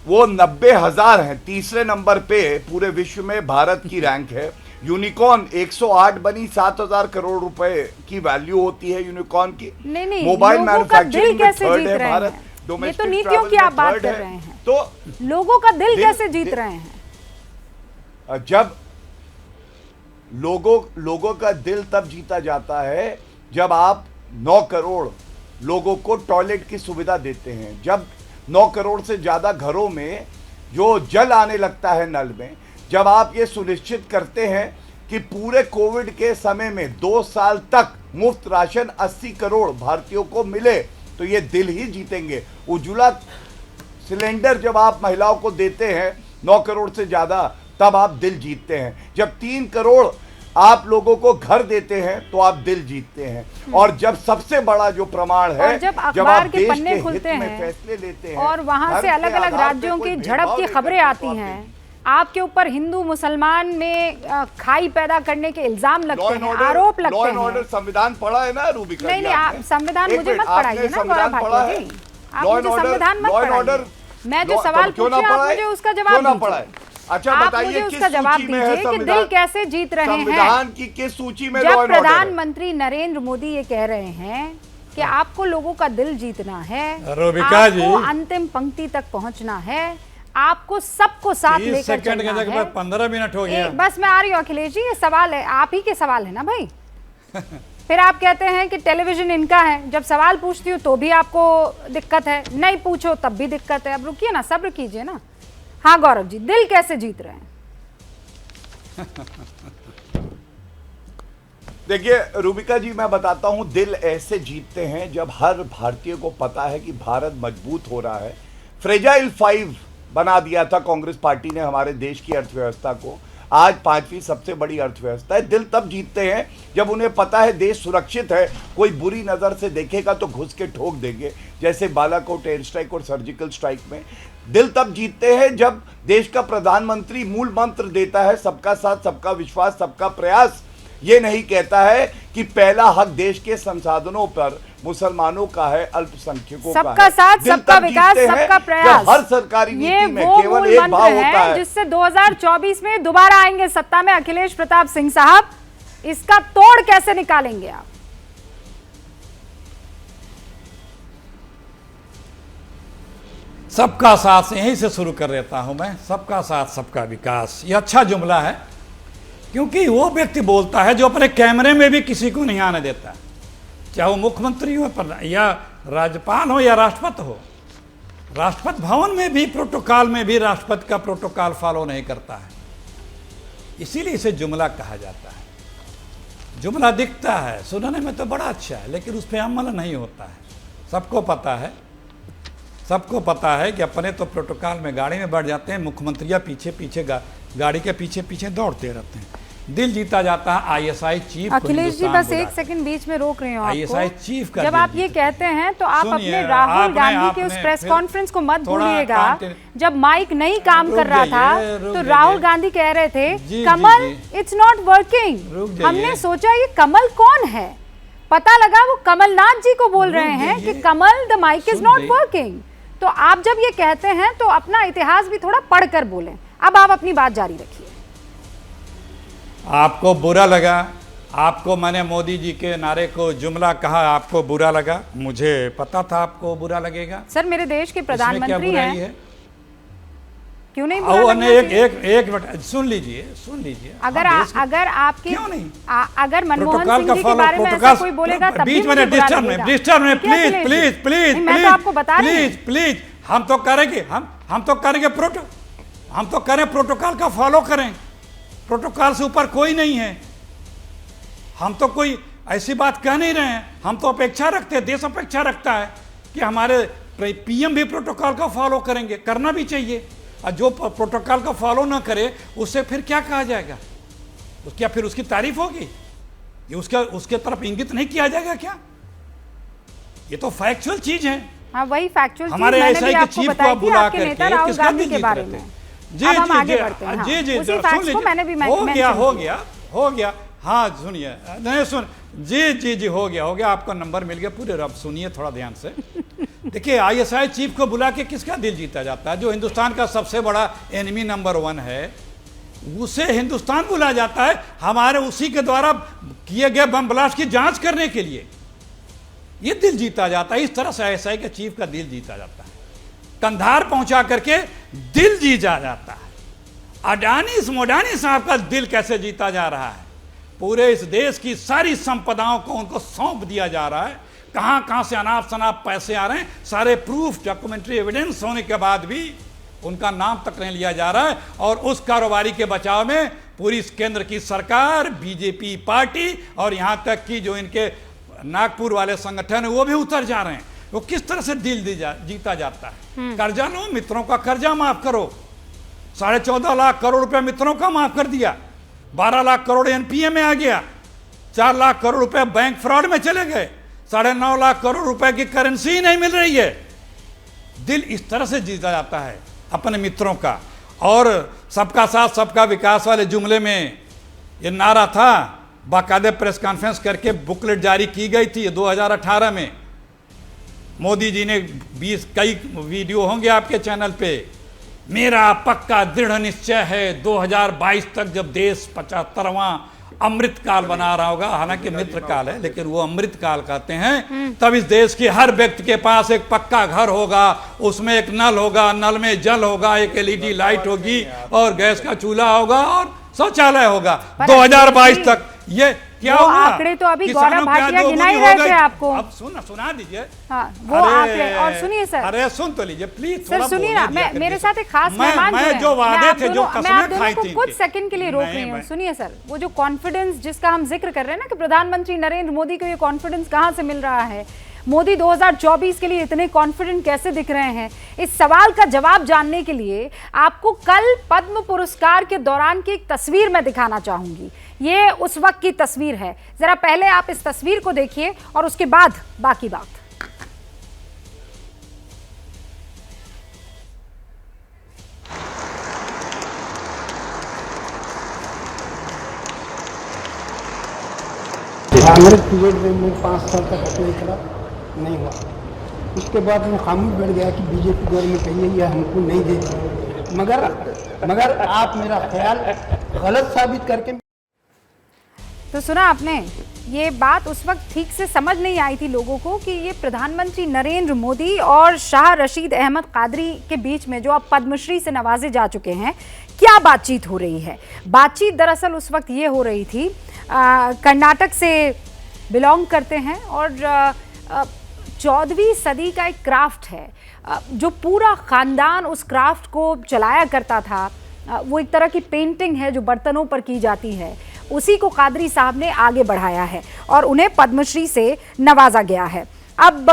वो 90,000 हैं, तीसरे नंबर पे पूरे विश्व में भारत की रैंक है। यूनिकॉर्न 108 बनी, 7,000 करोड़ रुपए की वैल्यू होती है यूनिकॉर्न की। नहीं, मोबाइल मैन्युफैक्चरिंग में थर्ड है भारत। ये तो नीतियों की आप बात कर रहे हैं, तो लोगों का दिल कैसे जीत रहे हैं? जब लोगों का दिल तब जीता जाता है जब आप 9 करोड़ लोगों को टॉयलेट की सुविधा देते हैं, जब 9 करोड़ से ज़्यादा घरों में जो जल आने लगता है नल में, जब आप ये सुनिश्चित करते हैं कि पूरे कोविड के समय में 2 साल तक मुफ्त राशन 80 करोड़ भारतीयों को मिले, तो ये दिल ही जीतेंगे। उज्ज्वला सिलेंडर जब आप महिलाओं को देते हैं 9 करोड़ से ज़्यादा, तब आप दिल जीतते हैं। जब 3 करोड़ आप लोगों को घर देते हैं तो आप दिल जीतते हैं। और जब सबसे बड़ा जो प्रमाण है, जब आप अखबार के देश पन्ने हित खुलते में हैं फैसले लेते हैं और वहां से अलग अलग राज्यों की झड़प की खबरें आती हैं, आपके ऊपर हिंदू मुसलमान में खाई पैदा करने के इल्जाम लगते हैं, आरोप लगते हैं। लॉ एंड ऑर्डर संविधान पढ़ा है ना रूबिका? नहीं नहीं, आप संविधान मुझे मत पढ़ाइए ना गौरव भाटिया जी, आप मुझे संविधान मत पढ़ाइए। मैं जो सवाल पूछी आप मुझे उसका जवाब दीजिए। अच्छा आप बताइए मुझे किस उसका जवाब सूची में है दीजिए कि दिल कैसे जीत रहे हैं। संविधान की किस सूची में जब लॉ एंड ऑर्डर है? प्रधानमंत्री नरेंद्र मोदी ये कह रहे हैं कि आपको लोगों का दिल जीतना है, रूबिका जी, आपको अंतिम पंक्ति तक पहुंचना है, आपको सबको साथ लेकर सेकंड के चलना जगह है। 15 मिनट हो गया। बस मैं आ रही हूँ अखिलेश जी, ये सवाल है, आप ही के सवाल है ना भाई। फिर आप कहते हैं कि टेलीविजन इनका है, जब सवाल पूछती हूँ तो भी आपको दिक्कत है, नहीं पूछो तब भी दिक्कत है। अब रुकिए ना, सब्र कीजिए ना। हाँ गौरव जी, दिल कैसे जीत रहे हैं? देखिए रूबिका जी, मैं बताता हूं, दिल ऐसे जीतते हैं जब हर भारतीय को पता है कि भारत मजबूत हो रहा है। फ्रेजाइल 5 बना दिया था कांग्रेस पार्टी ने हमारे देश की अर्थव्यवस्था को, आज 5वीं सबसे बड़ी अर्थव्यवस्था है। दिल तब जीतते हैं जब उन्हें पता है देश सुरक्षित है, कोई बुरी नज़र से देखेगा तो घुस के ठोक देंगे, जैसे बालाकोट एयर स्ट्राइक और सर्जिकल स्ट्राइक में। दिल तब जीतते हैं जब देश का प्रधानमंत्री मूल मंत्र देता है, सबका साथ, सबका विश्वास, सबका प्रयास। ये नहीं कहता है कि पहला हक देश के संसाधनों पर मुसलमानों का है, अल्पसंख्यकों का है। सबका साथ, सबका विकास, सबका प्रयास। हर सरकारी नीति में केवल एक भाव होता है, जिससे 2024 में दोबारा आएंगे सत्ता में अखिलेश प्रताप सिंह साहब। इसका तोड़ कैसे निकालेंगे आप? सबका साथ, यहीं से शुरू कर देता हूं मैं। सबका साथ सबका विकास, ये अच्छा जुमला है, क्योंकि वो व्यक्ति बोलता है जो अपने कैमरे में भी किसी को नहीं आने देता, चाहे वो मुख्यमंत्री हो या राज्यपाल हो या राष्ट्रपति हो। राष्ट्रपति भवन में भी, प्रोटोकॉल में भी राष्ट्रपति का प्रोटोकॉल फॉलो नहीं करता है, इसीलिए इसे जुमला कहा जाता है। जुमला दिखता है, सुनने में तो बड़ा अच्छा है, लेकिन उस पर अमल नहीं होता है। सबको पता है, सबको पता है कि अपने तो प्रोटोकॉल में गाड़ी में बैठ जाते हैं, मुख्यमंत्रियां पीछे पीछे गाड़ी के पीछे पीछे दौड़ते रहते हैं। दिल जीता जाता है आईएसआई चीफ। अखिलेश जी बस एक सेकंड बीच में रोक रहे हो आपको। आईएसआई चीफ का जब आप ये कहते हैं तो आप अपने राहुल गांधी के उस प्रेस कॉन्फ्रेंस को मत भूलिएगा। जब माइक नहीं काम कर रहा था तो राहुल गांधी कह रहे थे कमल इट्स नॉट वर्किंग। हमने सोचा ये कमल कौन है, पता लगा वो कमलनाथ जी को बोल रहे हैं कि Kamal the mic is not working. तो आप जब ये कहते हैं तो अपना इतिहास भी थोड़ा पढ़कर बोलें। अब आप अपनी बात जारी रखिए। आपको बुरा लगा, आपको मैंने मोदी जी के नारे को जुमला कहा, आपको बुरा लगा, मुझे पता था आपको बुरा लगेगा। सर मेरे देश के प्रधानमंत्री हैं, क्यों नहीं बुरा लगना चाहिए? एक मिनट सुन लीजिए। अगर आपके क्यों नहीं, अगर मनमोहन सिंह जी के बारे में ऐसा कोई बोलेगा तब बीच में डिस्टर्ब में प्लीज आपको बता रहे हैं। प्लीज हम तो करेंगे, हम तो करेंगे हम तो करें, प्रोटोकॉल का फॉलो करें। प्रोटोकॉल से ऊपर कोई नहीं है। हम तो कोई ऐसी बात कह नहीं रहे हैं, हम तो अपेक्षा रखते हैं, देश अपेक्षा रखता है कि हमारे पीएम भी प्रोटोकॉल का फॉलो करेंगे, करना भी चाहिए। और जो प्रोटोकॉल का फॉलो ना करे उससे फिर क्या कहा जाएगा? क्या फिर उसकी तारीफ होगी? ये उसके तरफ इंगित नहीं किया जाएगा क्या? ये तो फैक्चुअल चीज है। हाँ वही फैक्चुअल हमारे एसआई के चीफ को बुला करके किसका दिल जीत रहे थे? जी, हो गया। हाँ सुनिए, नहीं सुन, जी हो गया, आपका नंबर मिल गया पूरे। अब सुनिए थोड़ा ध्यान से। देखिए आईएसआई चीफ को बुला के किसका दिल जीता जाता है? जो हिंदुस्तान का सबसे बड़ा एनिमी नंबर 1 है, उसे हिंदुस्तान बुला जाता है हमारे उसी के द्वारा किए गए बम ब्लास्ट की जांच करने के लिए। ये दिल जीता जाता है। इस तरह से आईएसआई के चीफ का दिल जीता जाता है, कंधार पहुंचा करके दिल जीता जाता है। अडानी मोडानी साहब का दिल कैसे जीता जा रहा है? पूरे इस देश की सारी संपदाओं को उनको सौंप दिया जा रहा है। कहां कहां से अनाप शनाप पैसे आ रहे हैं, सारे प्रूफ डॉक्यूमेंट्री एविडेंस होने के बाद भी उनका नाम तक नहीं लिया जा रहा है। और उस कारोबारी के बचाव में पूरी केंद्र की सरकार, बीजेपी पार्टी और यहां तक कि जो इनके नागपुर वाले संगठन है वो भी उतर जा रहे हैं। वो किस तरह से डील जीता जाता है? कर्जा लो, मित्रों का कर्जा माफ करो। 14.5 लाख करोड़ रुपए मित्रों का माफ कर दिया, 12 लाख करोड़ एनपीए में आ गया, 4 लाख करोड़ रुपए बैंक फ्रॉड में चले गए, 9.5 लाख करोड़ रुपए की करेंसी ही नहीं मिल रही है। दिल इस तरह से जीता जाता है अपने मित्रों का। और सबका साथ सबका विकास वाले जुमले में ये नारा था, बाकायदे प्रेस कॉन्फ्रेंस करके बुकलेट जारी की गई थी 2018 में। मोदी जी ने 20 कई वीडियो होंगे आपके चैनल पे। मेरा पक्का दृढ़ निश्चय है 2022 तक जब देश 75वां अमृत काल बना रहा होगा, हालांकि मित्र काल है लेकिन वो अमृत काल कहते हैं, तब इस देश के हर व्यक्ति के पास एक पक्का घर होगा, उसमें एक नल होगा, नल में जल होगा, एक एलईडी लाइट होगी और गैस का चूल्हा होगा और शौचालय होगा। 2022 तक ये क्या वो होगा? आंकड़े तो अभी गौरव भाटिया गिना ही रहे थे आपको। अब सुना दीजिए। हाँ, वो आंकड़े। और सुनिए सर, अरे सुन तो लीजिए प्लीज, सर सुनिए ना, मेरे साथ एक खास मेहमान मैं जो वादे थे, जो कसमें खाई थी, कुछ सेकंड के लिए रोक रही हूँ। सुनिए सर, वो जो कॉन्फिडेंस जिसका हम जिक्र कर रहे हैं ना कि प्रधानमंत्री नरेंद्र मोदी को ये कॉन्फिडेंस कहाँ से मिल रहा है, मोदी 2024 के लिए इतने कॉन्फिडेंट कैसे दिख रहे हैं, इस सवाल का जवाब जानने के लिए आपको कल पद्म पुरस्कार के दौरान की एक तस्वीर मैं दिखाना चाहूंगी। ये उस वक्त की तस्वीर है, जरा पहले आप इस तस्वीर को देखिए और उसके बाद बाकी बात। कांग्रेस पीरियड में मैं 5 साल तक अप्लाई करा, नहीं हुआ। उसके बाद मैं खामोश बैठ गया कि बीजेपी गवर्नमेंट है ये हमको नहीं देती, मगर आप मेरा ख्याल गलत साबित करके। तो सुना आपने, ये बात उस वक्त ठीक से समझ नहीं आई थी लोगों को कि ये प्रधानमंत्री नरेंद्र मोदी और शाह रशीद अहमद कादरी के बीच में जो अब पद्मश्री से नवाजे जा चुके हैं, क्या बातचीत हो रही है। बातचीत दरअसल उस वक्त ये हो रही थी, कर्नाटक से बिलोंग करते हैं और 14वीं सदी का एक क्राफ्ट है, जो पूरा ख़ानदान उस क्राफ्ट को चलाया करता था। वो एक तरह की पेंटिंग है जो बर्तनों पर की जाती है, उसी को कादरी साहब ने आगे बढ़ाया है और उन्हें पद्मश्री से नवाजा गया है। अब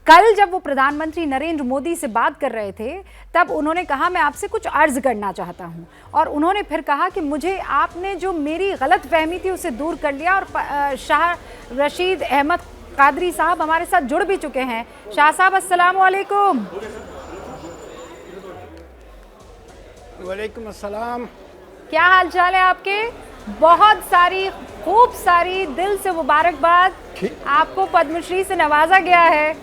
कल जब वो प्रधानमंत्री नरेंद्र मोदी से बात कर रहे थे तब उन्होंने कहा मैं आपसे कुछ अर्ज करना चाहता हूं, और उन्होंने फिर कहा कि मुझे आपने जो मेरी गलत फहमी थी उसे दूर कर लिया। और शाह रशीद अहमद कादरी साहब हमारे साथ जुड़ भी चुके हैं। शाह साहब अस्सलाम वालेकुम। वालेकुम अस्सलाम। क्या हाल चाल है आपके? बहुत सारी खूब सारी दिल से मुबारकबाद, आपको पद्मश्री से नवाजा गया है।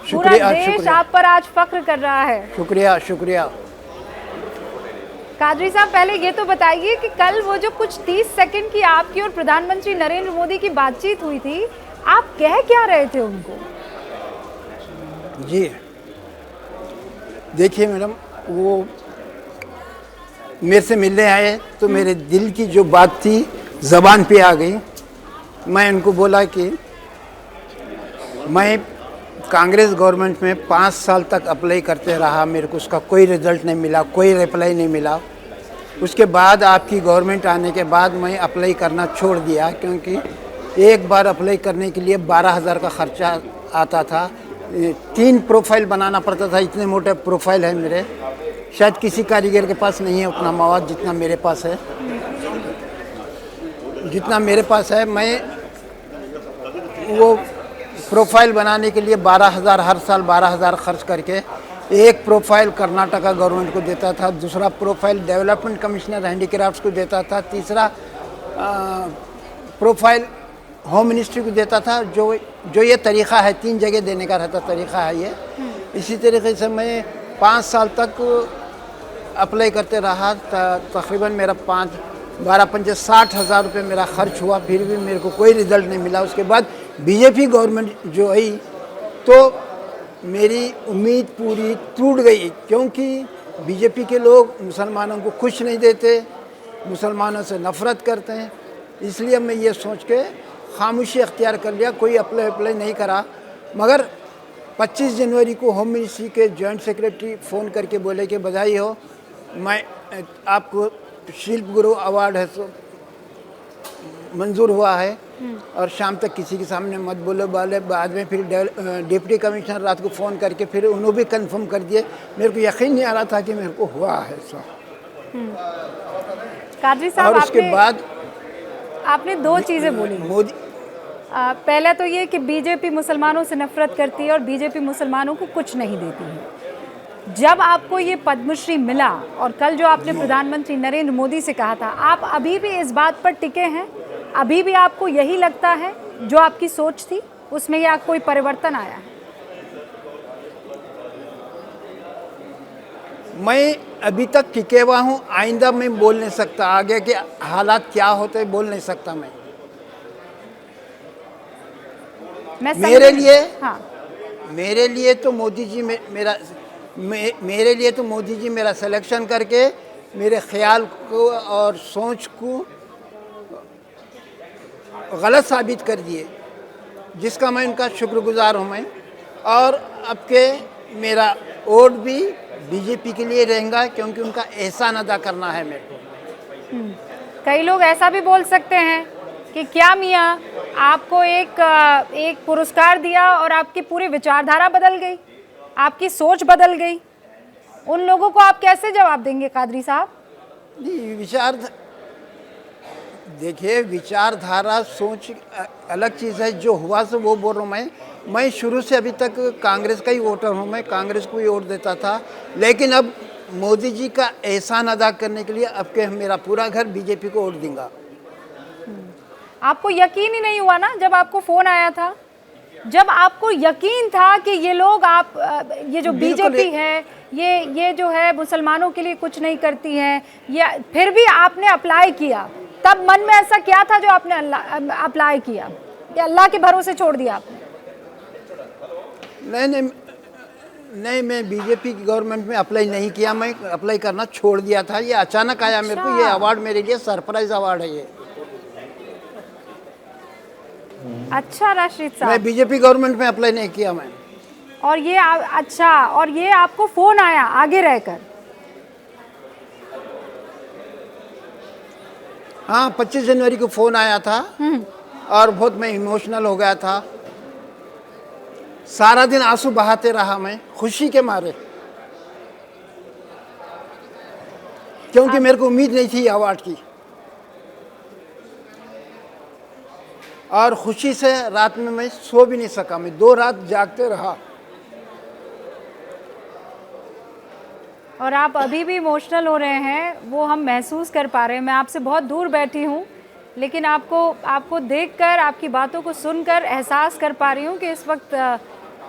पूरा देश आप पर आज फख्र कर रहा है। शुक्रिया शुक्रिया। कादरी साहब पहले ये तो बताइए कि कल वो जो कुछ 30 सेकंड की आपकी और प्रधानमंत्री नरेंद्र मोदी की बातचीत हुई थी, आप कह क्या रहे थे उनको? जी देखिए मैडम, वो मेरे से मिलने आए तो मेरे दिल की जो बात थी ज़बान पे आ गई। मैं उनको बोला कि मैं कांग्रेस गवर्नमेंट में 5 साल तक अप्लाई करते रहा, मेरे को उसका कोई रिज़ल्ट नहीं मिला, कोई रिप्लाई नहीं मिला। उसके बाद आपकी गवर्नमेंट आने के बाद मैं अप्लाई करना छोड़ दिया, क्योंकि एक बार अप्लाई करने के लिए 12,000 का ख़र्चा आता था, 3 प्रोफाइल बनाना पड़ता था। इतने मोटे प्रोफाइल है मेरे, शायद किसी कारीगर के पास नहीं है उतना मवाद जितना मेरे पास है। जितना मेरे पास है, मैं वो प्रोफाइल बनाने के लिए 12,000 हर साल 12,000 खर्च करके एक प्रोफाइल कर्नाटका गवर्नमेंट को देता था, दूसरा प्रोफाइल डेवलपमेंट कमिश्नर हैंडीक्राफ्ट्स को देता था, तीसरा प्रोफाइल होम मिनिस्ट्री को देता था। जो ये तरीक़ा है, 3 जगह देने का रहता तरीक़ा है ये। इसी तरीके से मैं 5 साल तक अप्लाई करते रहा। तकरीबन मेरा 12-15 60,000 रुपये मेरा खर्च हुआ, फिर भी मेरे को कोई रिज़ल्ट नहीं मिला। उसके बाद बीजेपी गवर्नमेंट जो आई तो मेरी उम्मीद पूरी टूट गई, क्योंकि बीजेपी के लोग मुसलमानों को खुश नहीं देते, मुसलमानों से नफ़रत करते हैं। इसलिए मैं ये सोच के खामोशी अख्तियार कर लिया, कोई अप्लाई नहीं करा। मगर 25 जनवरी को होम मिनिस्ट्री के जॉइंट सेक्रेटरी फ़ोन करके बोले कि बधाई हो, मैं आपको शिल्प गुरु अवार्ड है सो मंजूर हुआ है और शाम तक किसी के सामने मत बोलो वाले। बाद में फिर डिप्टी कमिश्नर रात को फ़ोन करके फिर उन्होंने भी कंफर्म कर दिए। मेरे को यकीन नहीं आ रहा था कि मेरे को हुआ है सो। कादरी साहब, और उसके बाद आपने दो चीज़ें बोली। मोदी पहला तो ये कि बीजेपी मुसलमानों से नफरत करती है और बीजेपी मुसलमानों को कुछ नहीं देती है। जब आपको ये पद्मश्री मिला और कल जो आपने प्रधानमंत्री नरेंद्र मोदी से कहा था, आप अभी भी इस बात पर टिके हैं? अभी भी आपको यही लगता है जो आपकी सोच थी उसमें या कोई परिवर्तन आया है? मैं अभी तक टिके हुआ हूँ। आइंदा मैं बोल नहीं सकता, आगे के हालात क्या होते बोल नहीं सकता मैं मेरे लिए। हाँ, मेरे लिए तो मोदी जी मेरे लिए तो मोदी जी मेरा सिलेक्शन करके मेरे ख्याल को और सोच को गलत साबित कर दिए, जिसका मैं उनका शुक्रगुजार हूँ मैं। और अब के मेरा वोट भी बीजेपी के लिए रहेगा, क्योंकि उनका एहसान अदा करना है मेरे को। कई लोग ऐसा भी बोल सकते हैं कि क्या मियाँ, आपको एक पुरस्कार दिया और आपकी पूरी विचारधारा बदल गई, आपकी सोच बदल गई। उन लोगों को आप कैसे जवाब देंगे कादरी साहब? देखिए, विचारधारा सोच अलग चीज़ है। जो हुआ सो वो बोल रहा हूँ मैं शुरू से अभी तक कांग्रेस का ही वोटर हूँ। मैं कांग्रेस को ही वोट देता था, लेकिन अब मोदी जी का एहसान अदा करने के लिए अब के मेरा पूरा घर बीजेपी को वोट दूंगा। आपको यकीन ही नहीं हुआ ना जब आपको फ़ोन आया था? जब आपको यकीन था कि ये लोग ये जो बीजेपी है ये जो है मुसलमानों के लिए कुछ नहीं करती है, ये फिर भी आपने अप्लाई किया, तब मन में ऐसा क्या था जो आपने अप्लाई किया या अल्लाह के भरोसे छोड़ दिया आपने? नहीं, मैं बीजेपी की गवर्नमेंट में अप्लाई नहीं किया। मैं अप्लाई करना छोड़ दिया था। ये अचानक आया मेरे को। ये अवार्ड मेरे लिए सरप्राइज अवार्ड है ये। अच्छा राशिद साहब, मैं बीजेपी गवर्नमेंट में अप्लाई नहीं किया मैं। और ये अच्छा, और ये आपको फोन आया आगे रहकर? हाँ, 25 जनवरी को फ़ोन आया था और बहुत मैं इमोशनल हो गया था। सारा दिन आंसू बहाते रहा मैं खुशी के मारे, क्योंकि मेरे को उम्मीद नहीं थी अवार्ड की। और खुशी से रात में मैं सो भी नहीं सका, मैं 2 रात जागते रहा। और आप अभी भी इमोशनल हो रहे हैं, वो हम महसूस कर पा रहे हैं। मैं आपसे बहुत दूर बैठी हूँ, लेकिन आपको देखकर, आपकी बातों को सुनकर एहसास कर पा रही हूँ कि इस वक्त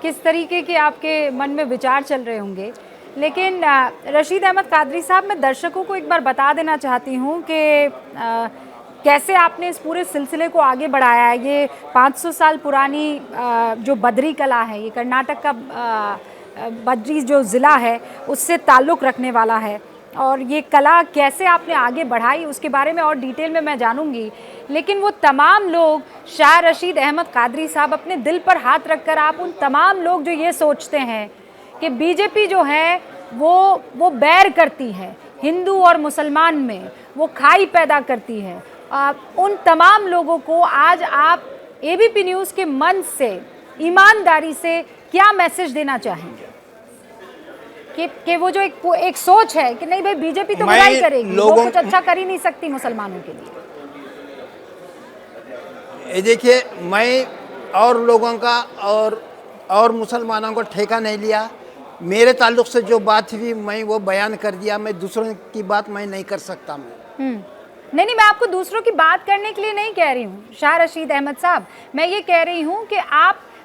किस तरीके के आपके मन में विचार चल रहे होंगे। लेकिन रशीद अहमद कादरी साहब, मैं दर्शकों को एक बार बता देना चाहती हूँ कि कैसे आपने इस पूरे सिलसिले को आगे बढ़ाया है। ये 500 साल पुरानी जो बद्री कला है, ये कर्नाटक का बद्री जो ज़िला है उससे ताल्लुक़ रखने वाला है, और ये कला कैसे आपने आगे बढ़ाई उसके बारे में और डिटेल में मैं जानूंगी। लेकिन वो तमाम लोग, शाह रशीद अहमद कादरी साहब, अपने दिल पर हाथ रखकर आप उन तमाम लोग जो ये सोचते हैं कि बीजेपी जो है वो बैर करती है हिंदू और मुसलमान में, वो खाई पैदा करती है, उन तमाम लोगों को आज आप एबीपी न्यूज़ के मंच से ईमानदारी से क्या मैसेज देना चाहेंगे कि वो जो एक सोच है कि नहीं भाई बीजेपी तो बुराई करेगी, वो कुछ अच्छा कर ही नहीं सकती मुसलमानों के लिए? ये देखिए, मैं और लोगों का और मुसलमानों को ठेका नहीं लिया। मेरे ताल्लुक से जो बात हुई मैं वो बयान कर दिया। मैं दूसरों की बात मैं नहीं कर सकता। नहीं, मैं आपको दूसरों की बात करने के लिए नहीं कह रही हूँ शाह रशीद अहमद साहब। मैं ये कह रही हूँ कि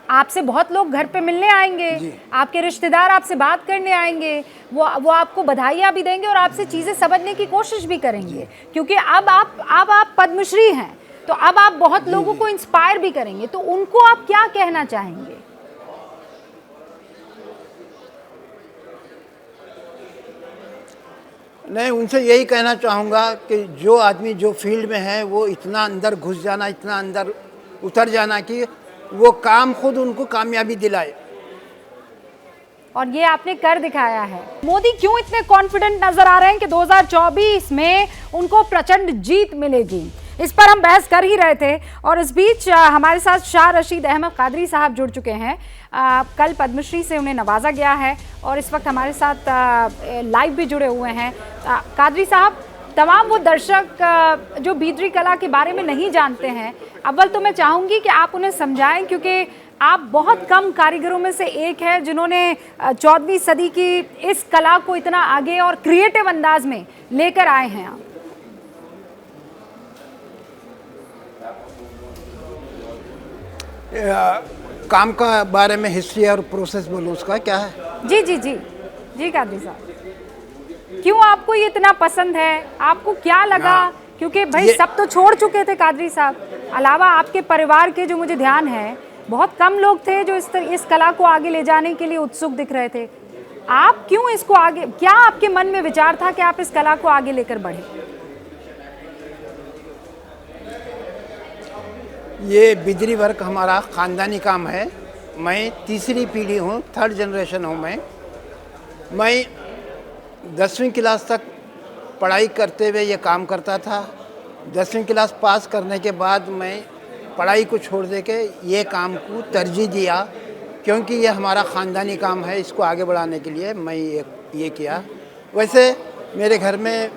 आपसे बहुत लोग घर पे मिलने आएंगे, आपके रिश्तेदार आपसे बात करने आएंगे, वो आपको बधाइयाँ भी देंगे और आपसे चीज़ें समझने की कोशिश भी करेंगे, क्योंकि अब आप पद्मश्री हैं, तो अब आप बहुत लोगों को इंस्पायर भी करेंगे। तो उनको आप क्या कहना चाहेंगे? नहीं, उनसे यही कहना चाहूँगा कि जो आदमी जो फील्ड में है वो इतना अंदर घुस जाना, इतना अंदर उतर जाना कि वो काम खुद उनको कामयाबी दिलाए। और ये आपने कर दिखाया है। मोदी क्यों इतने कॉन्फिडेंट नजर आ रहे हैं कि 2024 में उनको प्रचंड जीत मिलेगी, इस पर हम बहस कर ही रहे थे। और इस बीच हमारे साथ शाह रशीद अहमद कादरी साहब जुड़ चुके हैं। कल पद्मश्री से उन्हें नवाजा गया है और इस वक्त हमारे साथ लाइव भी जुड़े हुए हैं। कादरी साहब, तमाम वो दर्शक जो बीदरी कला के बारे में नहीं जानते हैं, अव्वल तो मैं चाहूँगी कि आप उन्हें समझाएं, क्योंकि आप बहुत कम कारीगरों में से एक हैं जिन्होंने 14वीं सदी की इस कला को इतना आगे और क्रिएटिव अंदाज में लेकर आए हैं। आप काम का बारे में हिस्ट्री और प्रोसेस बोलूँ उसका क्या है? जी जी जी जी कादरी साहब, क्यों आपको ये इतना पसंद है? आपको क्या लगा? क्योंकि भाई सब तो छोड़ चुके थे कादरी साहब, अलावा आपके परिवार के जो मुझे ध्यान है बहुत कम लोग थे जो इस कला को आगे ले जाने के लिए उत्सुक दिख रहे थे। आप क्यों इसको आगे, क्या आपके मन में विचार था कि आप इस कला को आगे लेकर बढ़े? ये बिजली वर्क हमारा ख़ानदानी काम है। मैं तीसरी पीढ़ी हूँ, 3rd जनरेशन हूँ मैं 10वीं क्लास तक पढ़ाई करते हुए ये काम करता था। 10वीं क्लास पास करने के बाद मैं पढ़ाई को छोड़ दे के ये काम को तरजीह दिया, क्योंकि ये हमारा ख़ानदानी काम है। इसको आगे बढ़ाने के लिए मैं ये किया। वैसे मेरे घर में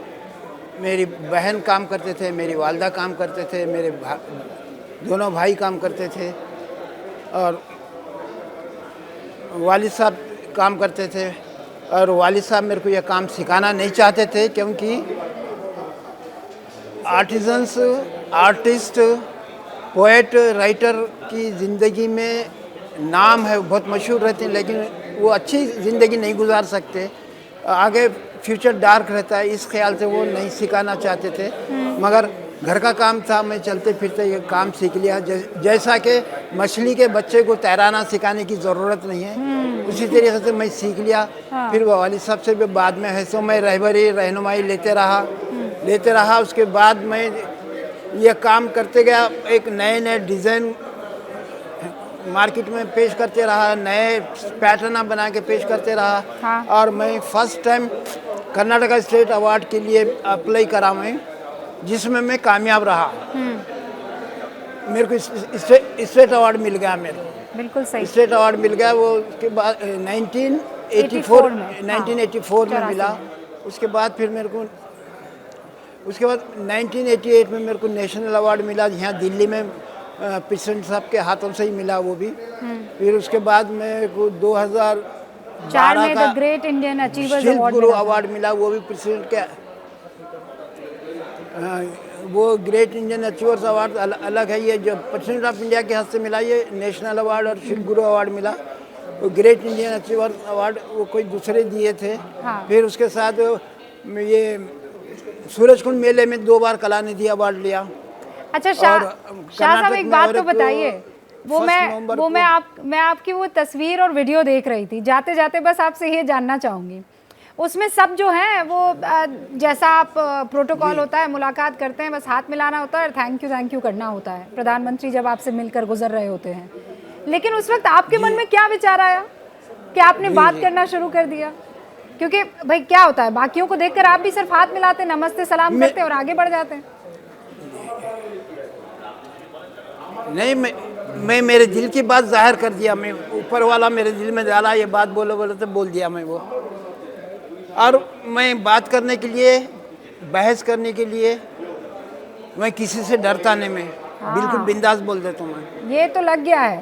मेरी बहन काम करते थे, मेरी वालदा काम करते थे, मेरे दोनों भाई काम करते थे और वालिद साहब काम करते थे। और वालिद साहब मेरे को यह काम सिखाना नहीं चाहते थे, क्योंकि आर्टिजन्स, आर्टिस्ट, पोएट, राइटर की ज़िंदगी में नाम है, बहुत मशहूर रहते हैं, लेकिन वो अच्छी ज़िंदगी नहीं गुजार सकते, आगे फ्यूचर डार्क रहता है, इस ख्याल से वो नहीं सिखाना चाहते थे। मगर घर का काम था, मैं चलते फिरते ये काम सीख लिया। जैसा कि मछली के बच्चे को तैराना सिखाने की ज़रूरत नहीं है, उसी तरीके से मैं सीख लिया। फिर वालिद साहब से भी बाद में है सो मैं रहबरी रहनुमाई लेते रहा। उसके बाद मैं ये काम करते गया, एक नए नए डिज़ाइन मार्केट में पेश करते रहा, नए पैटर्न बना के पेश करते रहा। और मैं first time Karnataka state award के लिए अप्लाई करा मैं, जिसमें मैं कामयाब रहा। मेरे को स्टेट अवार्ड मिल गया, बिल्कुल सही स्टेट अवार्ड मिल गया। वो उसके बाद 1984 में मिला। उसके बाद फिर मेरे को 1988 में मेरे को नेशनल अवार्ड मिला, यहाँ दिल्ली में प्रेसिडेंट साहब के हाथों से ही मिला वो भी। फिर उसके बाद मेरे को 2004 में the great Indian achievers Guru award मिला, वो भी प्रेसिडेंट के वो ग्रेट इंडियन अचीवर्स अवार्ड अलग है। ये जो प्रेसिडेंट ऑफ इंडिया के हाथ से मिला, ये नेशनल अवार्ड और शिल्प गुरु अवार्ड मिला। वो ग्रेट इंडियन अचीवर्स अवार्ड वो कोई दूसरे दिए थे। फिर उसके साथ ये सूरजकुंड मेले में 2 बार कलानिधि अवार्ड लिया। अच्छा शाह साहब, एक बात तो बताइए, मैं आपकी वो तस्वीर और वीडियो देख रही थी, जाते जाते बस आपसे ये जानना चाहूँगी, उसमें सब जो है वो जैसा आप प्रोटोकॉल होता है, मुलाकात करते हैं, बस हाथ मिलाना होता है और थैंक यू करना होता है, प्रधानमंत्री जब आपसे मिलकर गुजर रहे होते हैं। लेकिन उस वक्त आपके मन में क्या विचार आया कि आपने बात करना शुरू कर दिया? क्योंकि भाई क्या होता है, बाकियों को देखकर आप भी सिर्फ हाथ मिलाते, नमस्ते सलाम करते और आगे बढ़ जाते हैं। नहीं, मैं मेरे दिल की बात जाहिर कर दिया। मैं ऊपर वाला मेरे दिल में डाला, ये बात बोले तो बोल दिया मैं वो। और मैं बात करने के लिए, बहस करने के लिए मैं किसी से डरता नहीं, मैं बिल्कुल बिंदास बोल देता हूँ मैं। ये तो लग गया है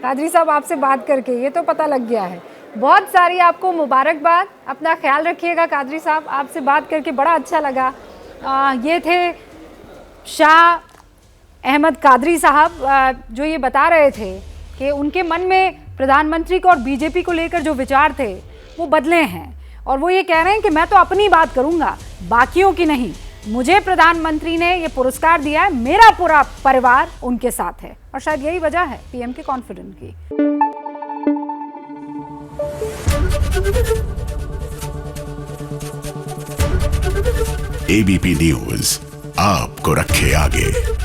कादरी साहब, आपसे बात करके ये तो पता लग गया है। बहुत सारी आपको मुबारकबाद, अपना ख्याल रखिएगा कादरी साहब, आपसे बात करके बड़ा अच्छा लगा। ये थे शाह अहमद कादरी साहब, जो ये बता रहे थे कि उनके मन में प्रधानमंत्री को और बीजेपी को लेकर जो विचार थे वो बदले हैं, और वो ये कह रहे हैं कि मैं तो अपनी बात करूंगा, बाकियों की नहीं। मुझे प्रधानमंत्री ने ये पुरस्कार दिया है, मेरा पूरा परिवार उनके साथ है, और शायद यही वजह है पीएम के कॉन्फिडेंस की। एबीपी न्यूज आपको रखे आगे।